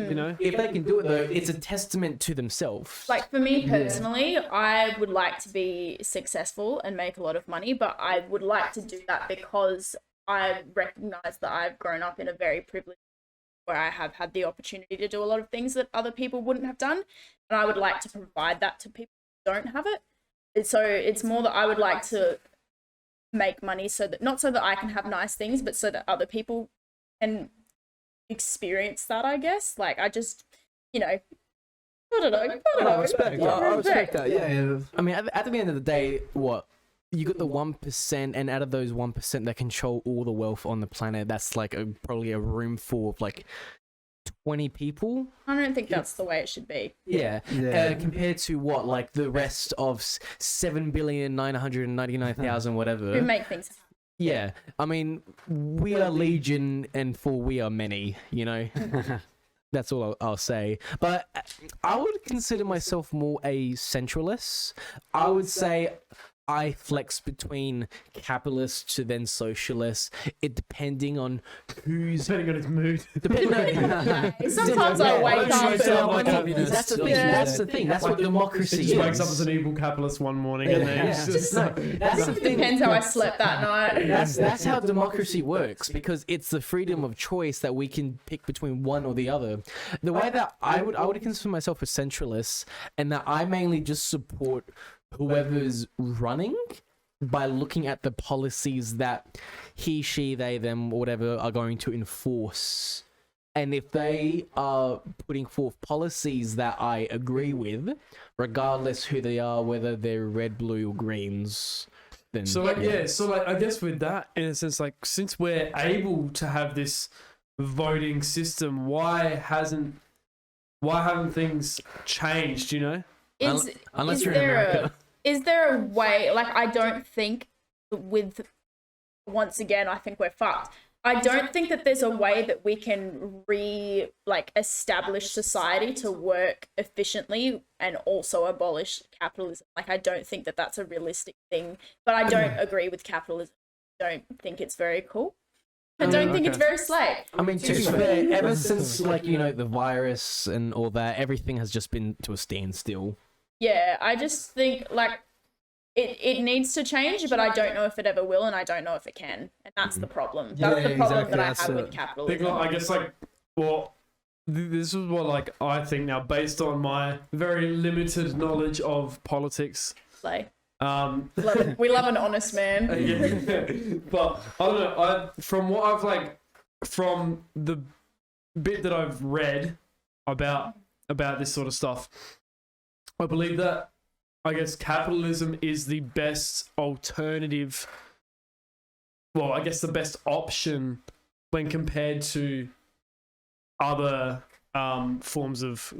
You know? if they can do it though, it's a testament to themselves. like for me personally, I would like to be successful and make a lot of money, but I would like to do that because I recognize that I've grown up in a very privileged where I have had the opportunity to do a lot of things that other people wouldn't have done, and I would like to provide that to people who don't have it. So it's more that I would like to make money so that, not so that I can have nice things, but so that other people can experience that, I guess. Like, I just, you know, I don't know. I respect that. Yeah. I mean, at the end of the day, what? You got the 1%, and out of those 1% that control all the wealth on the planet, that's like probably a room full of like 20 people. I don't think that's the way it should be. Yeah. Yeah. Compared to what, like the rest of 7,999,000 whatever. Who make things happen. Yeah. I mean, we are legion, and for we are many. You know. That's all I'll say. But I would consider myself more a centralist. I would say I flex between capitalist to then socialist, it depending on who's Depending on his mood. Sometimes I wake up That's That's the thing. Yeah. That's the thing. That's what democracy He just wakes up is. as an evil capitalist one morning and then he's just No, that's the thing. Depends how I slept that night. That's how democracy works, because it's the freedom of choice that we can pick between one or the other. The way that I would consider myself a centralist, and that I mainly just support whoever's running by looking at the policies that he, she, they, them, or whatever are going to enforce. And if they are putting forth policies that I agree with, regardless who they are, whether they're red, blue, or greens, then So like, yeah, so like I guess with that, in a sense, like since we're able to have this voting system, why haven't things changed, you know? Unless is you're in America. Is there a way, like, I don't think with, once again, I think we're fucked. I don't think that there's a way that we can establish society to work efficiently and also abolish capitalism. Like, I don't think that that's a realistic thing, but I don't agree with capitalism. I don't think it's very cool. I don't think it's very slay. I mean, to be fair, ever since, like, you know, the virus and all that, everything has just been to a standstill. Yeah, I just think, like, it needs to change, but I don't know if it ever will, and I don't know if it can, and that's the problem. That's the problem exactly, that I that's have it. with capitalism. I guess like well, this is what like I think now based on my very limited knowledge of politics. Like, Love it. We love an honest man. Yeah. But I don't know. From what I've like, from the bit that I've read about this sort of stuff, I believe that I guess capitalism is the best alternative. Well, I guess the best option when compared to other forms of,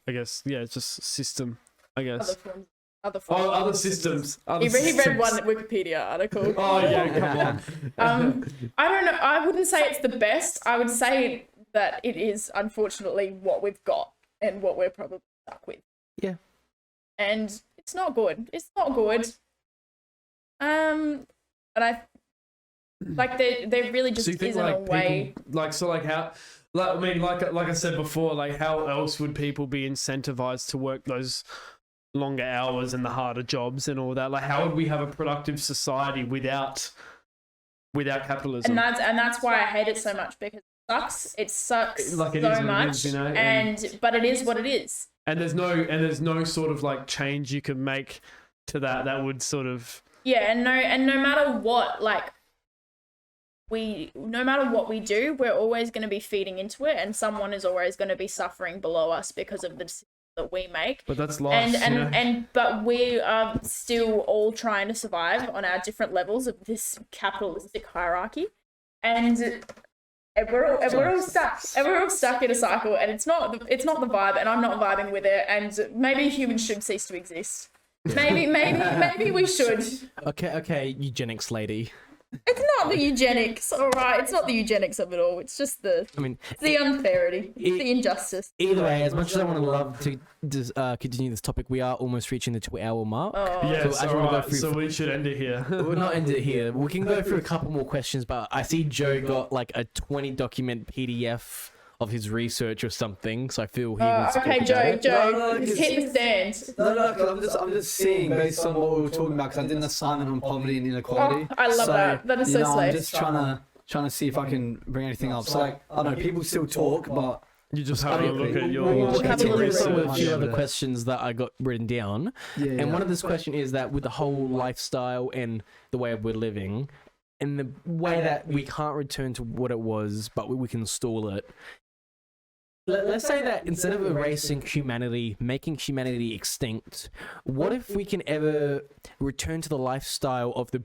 I guess, it's just system. I guess. Other systems. He read one Wikipedia article. Oh yeah, come on. I don't know. I wouldn't say it's the best. I would say that it is unfortunately what we've got and what we're probably stuck with. Yeah. And it's not good. It's not good. And I like there really just isn't a way. Like I said before, like how else would people be incentivized to work those longer hours and the harder jobs and all that? Like how would we have a productive society without capitalism? And that's why I hate it so much, because it sucks like it so is what much, it is, you know? but it is what it is. And there's no sort of like change you can make to that would sort of and no matter what, like no matter what we do, we're always going to be feeding into it, and someone is always going to be suffering below us because of the decisions that we make. But that's life, but we are still all trying to survive on our different levels of this capitalistic hierarchy, and we're all stuck. And we're all stuck in a cycle, and it's not the vibe, and I'm not vibing with it. And maybe humans should cease to exist. Maybe we should. Okay, eugenics lady. It's not the eugenics, all right. It's not the eugenics of it all. It's just the unfairity, the injustice. Either way, as much as I want to love to continue this topic, we are almost reaching the 2-hour mark. Yes, so alright, so we should end it here. We'll not end it here. We can go through a couple more questions, but I see Joe got like a 20-document PDF of his research or something, so I feel he needs to okay, talk about it. Joe, hit the stand. No, I'm just seeing based on what we were talking about, because I did an assignment on poverty and inequality. I love that. That is so sweet. I'm just trying to see if I can bring anything up. So like, I don't know, people still talk, but you just have a look at your We'll continue research. with a few other questions that I got written down. And one of this question is that with the whole lifestyle and the way we're living, and the way that we can't return to what it was, but we can stall it. Let's say that instead of erasing humanity, making humanity extinct, what if we can ever return to the lifestyle of the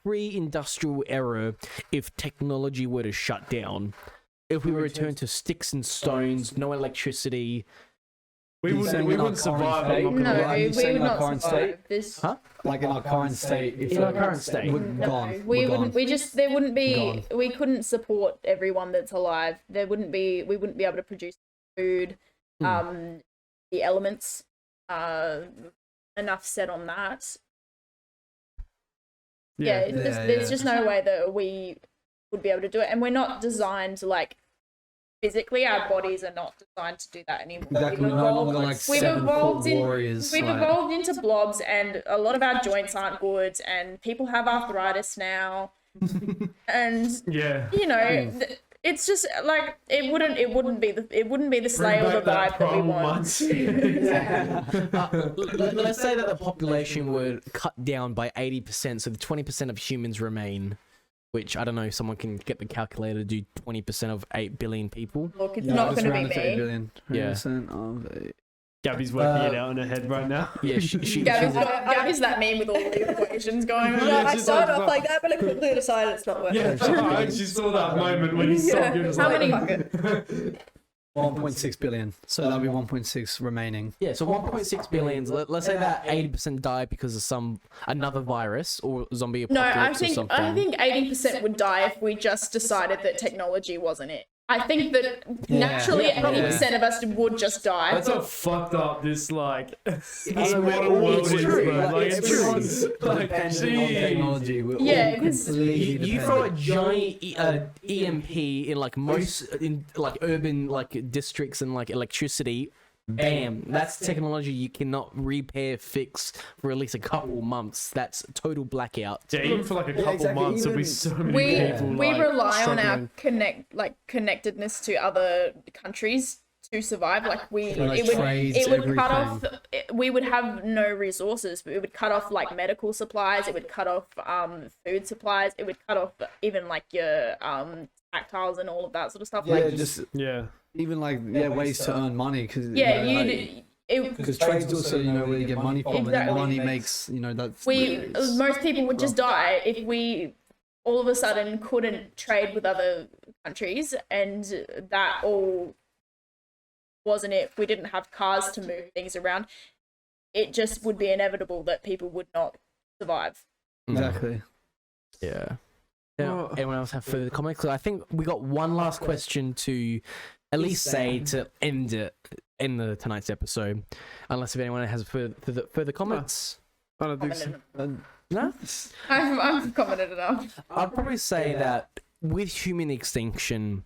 pre-industrial era if technology were to shut down? If we return to sticks and stones, no electricity... We wouldn't survive. No, we would not survive this. Huh? Like in our current state. In our current state. We're No, gone. we We're wouldn't. gone. We just there wouldn't be. Gone. We couldn't support everyone that's alive. There wouldn't be. We wouldn't be able to produce food. The elements. Enough said on that. There's just no way that we would be able to do it, and we're not designed to like. Physically, our bodies are not designed to do that anymore. Exactly, we're no longer like 7-foot warriors. We've evolved into blobs, and a lot of our joints aren't good, and people have arthritis now. And you know, it's just like it wouldn't be the slay or the vibe that we want. Let's say that the population would cut down by 80%, so the 20% of humans remain. Which, I don't know, if someone can get the calculator to do 20% of 8 billion people. Look, it's not going to be me. 8 billion. Yeah. 20% of 8. Gabby's working it out in her head right now. Yeah, Gabby's that meme with all the equations going on. Yeah, I started off like that, but I quickly decided it's not working. Yeah, I actually saw that moment when you saw it. How many? 1.6 billion. So that'll be 1.6 remaining. Yeah, so 1.6 billion. Let's say that 80% died because of another virus or zombie No, apocalypse or something. I think 80% would die if we just decided that technology wasn't it. I think that naturally 80% of us would just die. That's how fucked up this like this we're modern all- world it's is, true, bro. like, Like it's everyone's like, Dependent on geez. technology. We're Yeah, all 'cause completely You throw a dependent. giant EMP in like most in like urban like districts and like electricity, Bam. That's technology you cannot repair, fix for at least a couple months. That's total blackout. Yeah, even for like a couple exactly, months, there'll be even- so many we people. we like, rely on our struggling. connectedness to other countries to survive. Like Like it would trades, it would cut off. everything. We would have no resources. It would cut off like medical supplies. It would cut off food supplies. It would cut off even like your tactiles and all of that sort of stuff. Yeah, Like just Yeah. even like ways to earn money because because trades also where you get money from, and Exactly. then money makes that's most people would just die if we all of a sudden couldn't trade with other countries, and that all wasn't it. We didn't have cars to move things around. It just would be inevitable that people would not survive. exactly. Yeah. Well- Anyone else have further comments? So I think we got one last question to at least say to end it in tonight's episode, unless if anyone has further comments. I don't think so. No, I've commented enough. I'd probably say that with human extinction,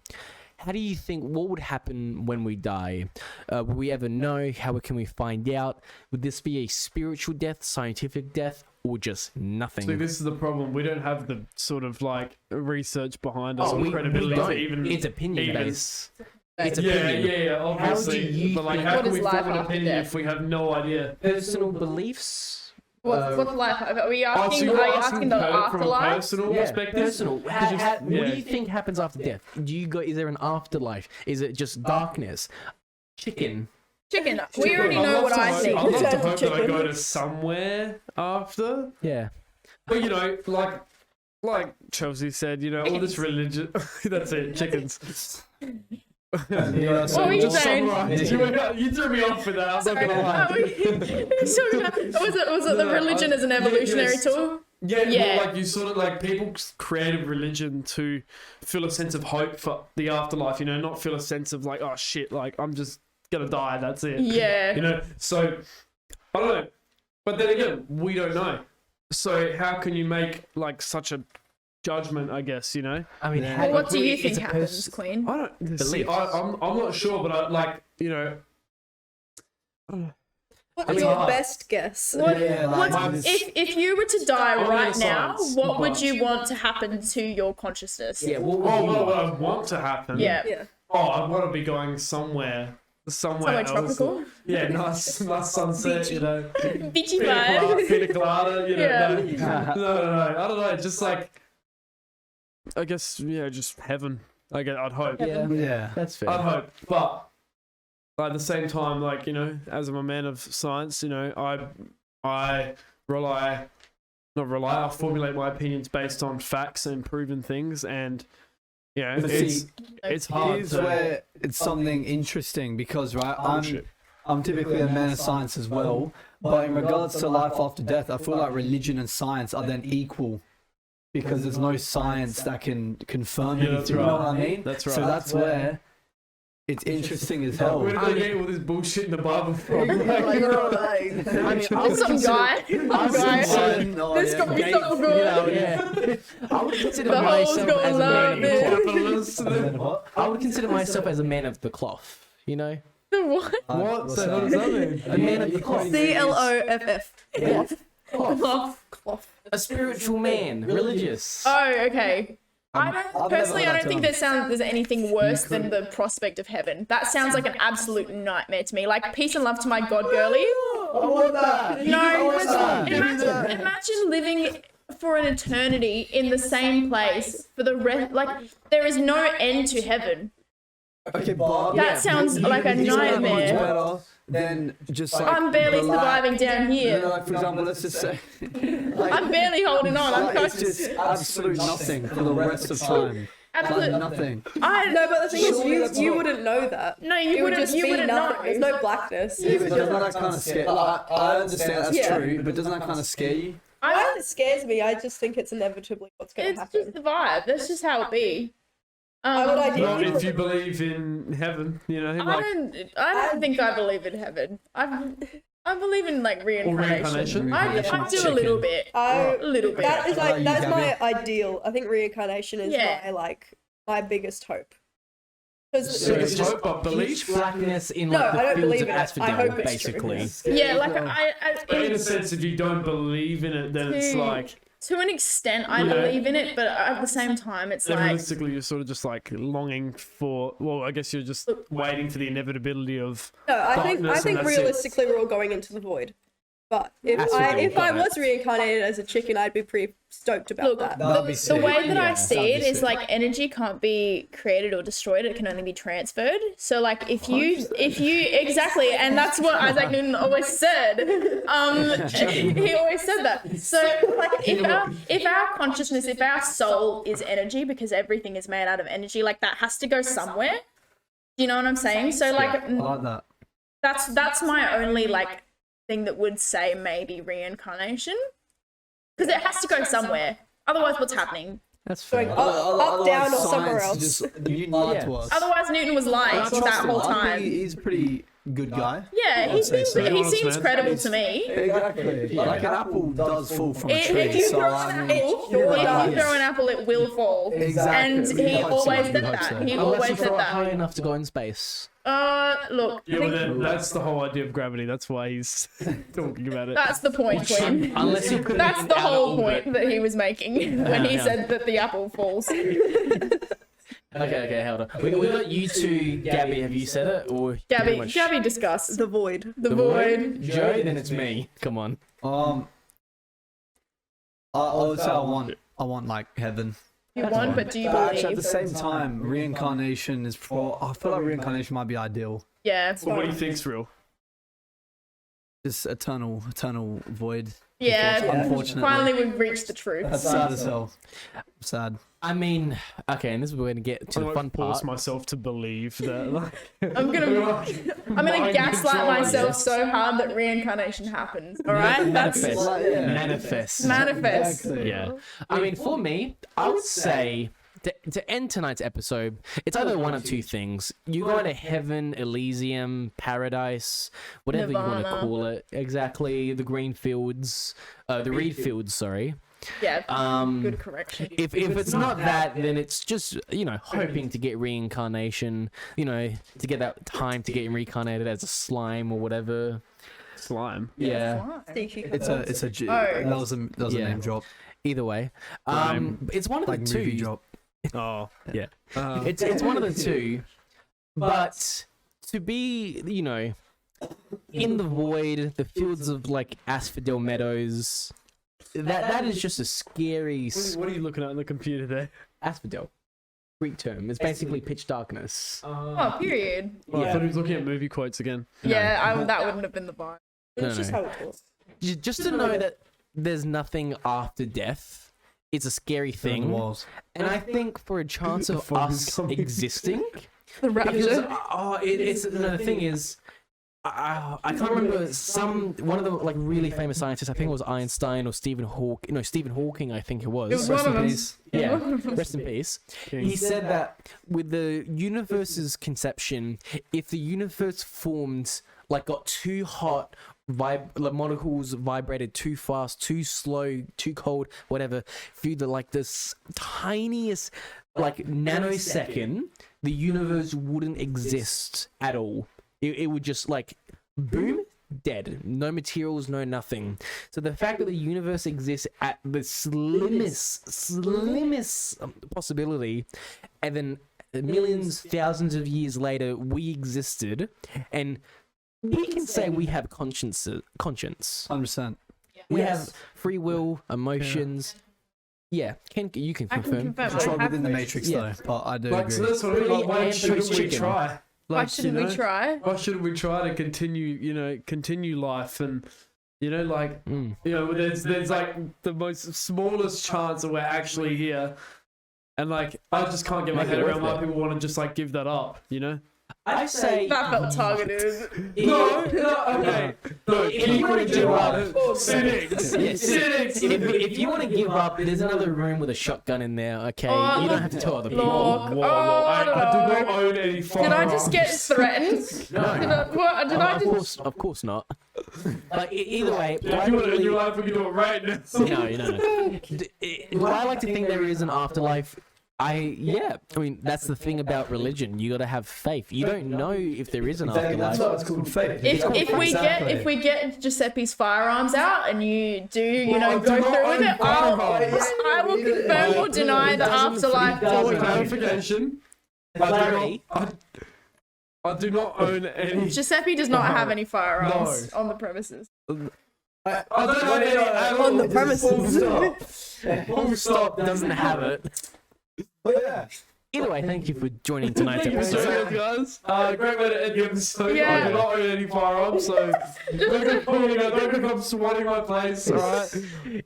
how do you think, what would happen when we die? Will we ever know? How can we find out? Would this be a spiritual death, scientific death, or just nothing? See, this is the problem. We don't have the sort of like research behind us or we credibility don't. to even. It's opinion even- based. It's Yeah, opinion. yeah, obviously. you But like, think- how What can is we life form an after opinion death? if we have no idea? Personal beliefs. What's life? Are we Oh, asking? so Are you're you asking the from a afterlife? personal Yeah, perspective? personal. Did you- What do yeah. you think happens after death? Do you go? Is there an afterlife? Is it just darkness? Chicken. Chicken. We already I'd know love what to I hope- think. I'd love to Chicken. hope that I go to somewhere after. Yeah. But like Chelsea said, all this religion. That's it, chickens. What were you Just saying? summarize. You threw me off with that. I'm not gonna lie. Was it the religion as an evolutionary yes. tool? Yeah, Yeah. well, like you sort of like people created religion to feel a sense of hope for the afterlife. Not feel a sense of like, oh shit, like I'm just gonna die. That's it. Yeah. So I don't know. But then again, we don't know. So how can you make like such a judgment? I guess I mean, Yeah. how- Well, what do you it's think a happens, Queen? I don't see. Beliefs. I'm not sure, but I like What's mean, your hard. best guess? What, Yeah, like, what- this- if you were to die I'm right into now, science, what would but- you want to happen to your consciousness? Yeah. What Oh, would you what I want? want to happen. Yeah. Yeah. Oh, I want to be going somewhere Somewhere else. tropical. Yeah, nice sunset. Beachy Pina vibe. colada. Yeah. No. I don't know. Just like, I guess, just heaven. I'd hope. Yeah. That's fair. I'd hope, but at the same time, like as I'm a man of science, I I formulate my opinions based on facts and proven things, and But it's hard Here's to. where it's something interesting because Bullshit. I'm typically a man of science as well, but in regards to life after death, I feel like religion and science are then equal because there's no science that can confirm Yeah, anything. that's You know right. what I mean? That's So right. that's where it's interesting as hell. Where did they get all this bullshit in the Bible from? I mean, Some guy. I've guy. seen This got me so good. Yeah. I would consider The hole's myself gonna as a man love of the it. cloth. Capitalist. I would consider myself as a man of the cloth. What? What the hell does that mean? A man of the cloth. CLOFF. Yeah. Cloth. A spiritual man, religious. Oh, okay. I don't I've personally. never I heard don't think that there's anything worse than the prospect of heaven. That sounds like an absolute nightmare to me. Like peace and love to my god girlie. I want that. No, want that. imagine living for an eternity in the same place for the rest. Like there is no end to heaven. Okay, but That sounds like a you know that much nightmare. better than just like I'm barely relax. surviving down here. Like for example, let's just say like, I'm barely holding on. I'm it's conscious. just absolute nothing for the rest of time. Like Absolute. nothing. No, but the thing Surely is, that's you not- wouldn't know that. No, It you would wouldn't. just You be wouldn't nothing. know. There's no blackness. Yeah, but doesn't that kind of scare? Like, I understand that's Yeah. true, but doesn't that kind of scare you? It scares me. I just think it's inevitably what's going to It's just happen. the vibe. That's just how it be. I would Not ideally. if you believe in heaven, I don't think I believe in heaven. I believe in like reincarnation. reincarnation? I do a little bit. I, A little bit. that is How about like you, that's my Gabby? ideal. I think reincarnation is Yeah. my biggest hope. Because So it's it's just hope, but belief. pitch blackness in No, like I the don't fields believe of in it. I asphodel, hope it's true. basically. Yeah, like But in a sense, if you don't believe in it, then it's like to an extent, I You know? believe in it, but at the same time, it's then like realistically, you're sort of just like longing for. Well, I guess you're just waiting for the inevitability of. no, I darkness, think and that's it. realistically we're all going into the void. But if Asphodel, I got was reincarnated as a chicken, I'd be pretty stoked about look, that. That'd be the sick. way that I Yeah, see that'd it be is sick. like energy can't be created or destroyed; it can only be transferred. So, like, if you exactly, and that's what Isaac Newton always said. He always said that. So, like, if our consciousness, if our soul is energy, because everything is made out of energy, like that has to go somewhere. Do you know what I'm saying? So, like, I like that. that's my only like thing that would say maybe reincarnation, because it has to go somewhere. Otherwise, what's happening? That's fair. Going up, down, or somewhere else. Just, you lied to us. Otherwise, Newton was lying I trust that him. whole I think time. he's a pretty good guy. Yeah, I'd say so. he Honest, seems man. credible to me. Exactly. Like an apple does fall from a If tree. you So throw I an mean, apple, sure if does. you throw an apple, it will fall. Exactly. And We he hope so. always We said hope that. so. He Unless always you said throw it high that. enough to go in space. Look, Yeah, but then that's the whole idea of gravity. That's why he's talking about it. that's the point, Quinn. Unless you put That's it in the outer whole orbit. point that he was making when he Yeah. said that the apple falls. Okay, hold on. We got you two, Gabby. Have you said it or pretty Gabby, much Gabby discussed The void. the void. Joe, then it's me. Come on. I would say I want like heaven. You want, but do you But actually, at the believe? same time, reincarnation is I feel like reincarnation might be ideal. Yeah. Well, what do you think's real? Just eternal Yeah. void. Unfortunately. Finally, we've reached the truth. That's sad as hell. Sad. I mean, okay, and this is where we're gonna get to I the like fun force part. myself to believe that. Like, I'm gonna Mind gaslight control, myself yes. so hard that reincarnation happens. All right, that's Manifest. Yeah. Manifest. manifest. Exactly. Yeah. I mean, for me, I would say to end tonight's episode, it's either one of two things. You go to heaven, Elysium, paradise, whatever you want to Nirvana. call it. Exactly. The green fields, the reed fields, sorry. Yeah. Um, Good correction. if it's not that, then it's just, hoping to get reincarnation, to get that time to get reincarnated as a slime or whatever. slime. Yeah. It's a Oh. that was a Yeah. name drop. Either way. It's one of Like the movie two. drop. Oh, Yeah. Uh, It's one of the two. But to be, in the void, the fields of like asphodel meadows, that is just a scary what are you looking at on the computer there? asphodel. Greek term. It's basically pitch darkness. Oh, period. Oh, I Yeah. thought he was looking at movie quotes again. Yeah, that wouldn't have been the vibe. No, It's just no. how it was. Just to know that there's nothing after death, it's a scary thing. Was. And I think for a chance of Fucking us coming. existing, The because rapture. it's no, the thing is, I can't remember one of the like really famous scientists. I think it was Einstein or Stephen Hawking. No, Stephen Hawking. I think it was. It was Rest one in of peace. Yeah, rest in peace. He said that with the universe's conception, if the universe formed, like got too hot, like molecules vibrated too fast, too slow, too cold, whatever, through this tiniest like nanosecond, the universe wouldn't exist at all. It would just like boom, dead. No materials, no nothing. So the fact that the universe exists at the slimmest possibility, and then millions, thousands of years later, we existed, and we can say we have conscience. 100%. We have free will, emotions. Yeah, you can I can confirm. confirm. Control I have within the to. matrix Yeah. though, but I do Like, agree. so that's what I mean. Like, why And shouldn't toast we chicken. try? Why Like, shouldn't we try? Why shouldn't we try to continue life and, Mm. there's like the most smallest chance that we're actually here. And like, I just can't get my Make head it around worth why it. people want to just like give that up, I say That felt targeted. No, okay. No, If you want to give up, cynics. Yeah, Cynics. if you want to give up, there's another room with a shotgun in there. Okay, Oh, you don't look, have to tell other people. look. Whoa, I I don't do not know. own any Did firearms. I just get threatened? No. Did I Of just? course not. But either way, If you want to end your life, we can do it right now. no. Do I like to think there is an afterlife? I mean, that's the thing about religion. You got to have faith. You don't know if there is an Exactly, afterlife. that's why it's called faith. If we get Giuseppe's firearms out and you do Well, go I do not through with own it, firearms. I will confirm or deny the afterlife. Clarification. I do not own any. Giuseppe does not have any firearms on the premises. I don't own any at all. On the premises. Full stop. Doesn't have it. But yeah. Either way, thank you for joining tonight's Thank you so episode. much, guys. Great way to end the episode. Yeah. I do not own any firearms, so don't come swatting my place. All right.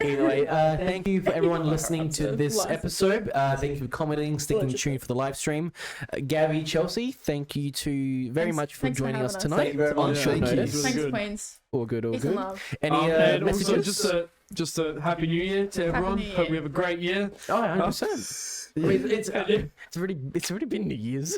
Either way, thank you for everyone listening to this episode. Thank you for commenting, sticking tuned for the live stream. Gabby, Chelsea, thank you very much for thanks for joining us having us. tonight Thank you very on much. short Thank you. notice. Thanks, good. Queens. All good, all Peace and good. love. Any And also messages? just a happy new year to everyone. New Year. Hope we have a great year. Oh, 100%. I mean, it's already been New Year's.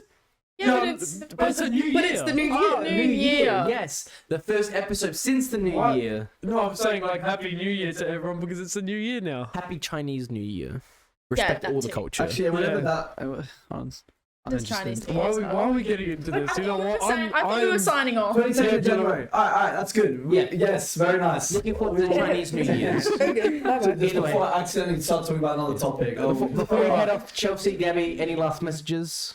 Yeah, But it's a new year. But it's the new year. Oh, New Year. Yes, the first episode since the new What? year. No, I'm saying like happy new year to everyone because it's a new year now. Happy Chinese New Year. Respect that all the too. culture. Actually, whenever Yeah. that. There's Chinese New Why Year. are, why are we getting into this? You know what? I thought we were signing off. 22nd of January. Alright, that's good. Yeah. Yes, very nice. Looking forward to the Chinese New Year's. Okay, bye-bye. Just Either way. before I accidentally start talking about another topic. Before we head off, Chelsea, Gabby, any last messages?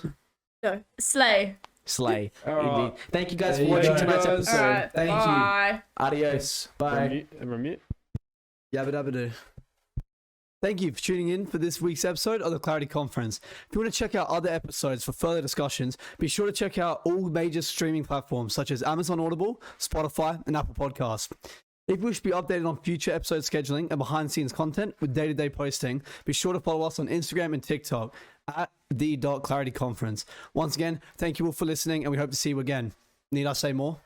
No. Slay. Slay. Alright. Indeed. Thank you guys There for you watching go. tonight's Guys. episode. Alright. Thank you. Bye. Adios. Bye. Remute. Yabba dabba do. Thank you for tuning in for this week's episode of the Clarity Conference. If you want to check out other episodes for further discussions, be sure to check out all major streaming platforms such as Amazon Audible, Spotify, and Apple Podcasts. If you wish to be updated on future episode scheduling and behind-the-scenes content with day-to-day posting, be sure to follow us on Instagram and TikTok at the.clarityconference. Once again, thank you all for listening, and we hope to see you again. Need I say more?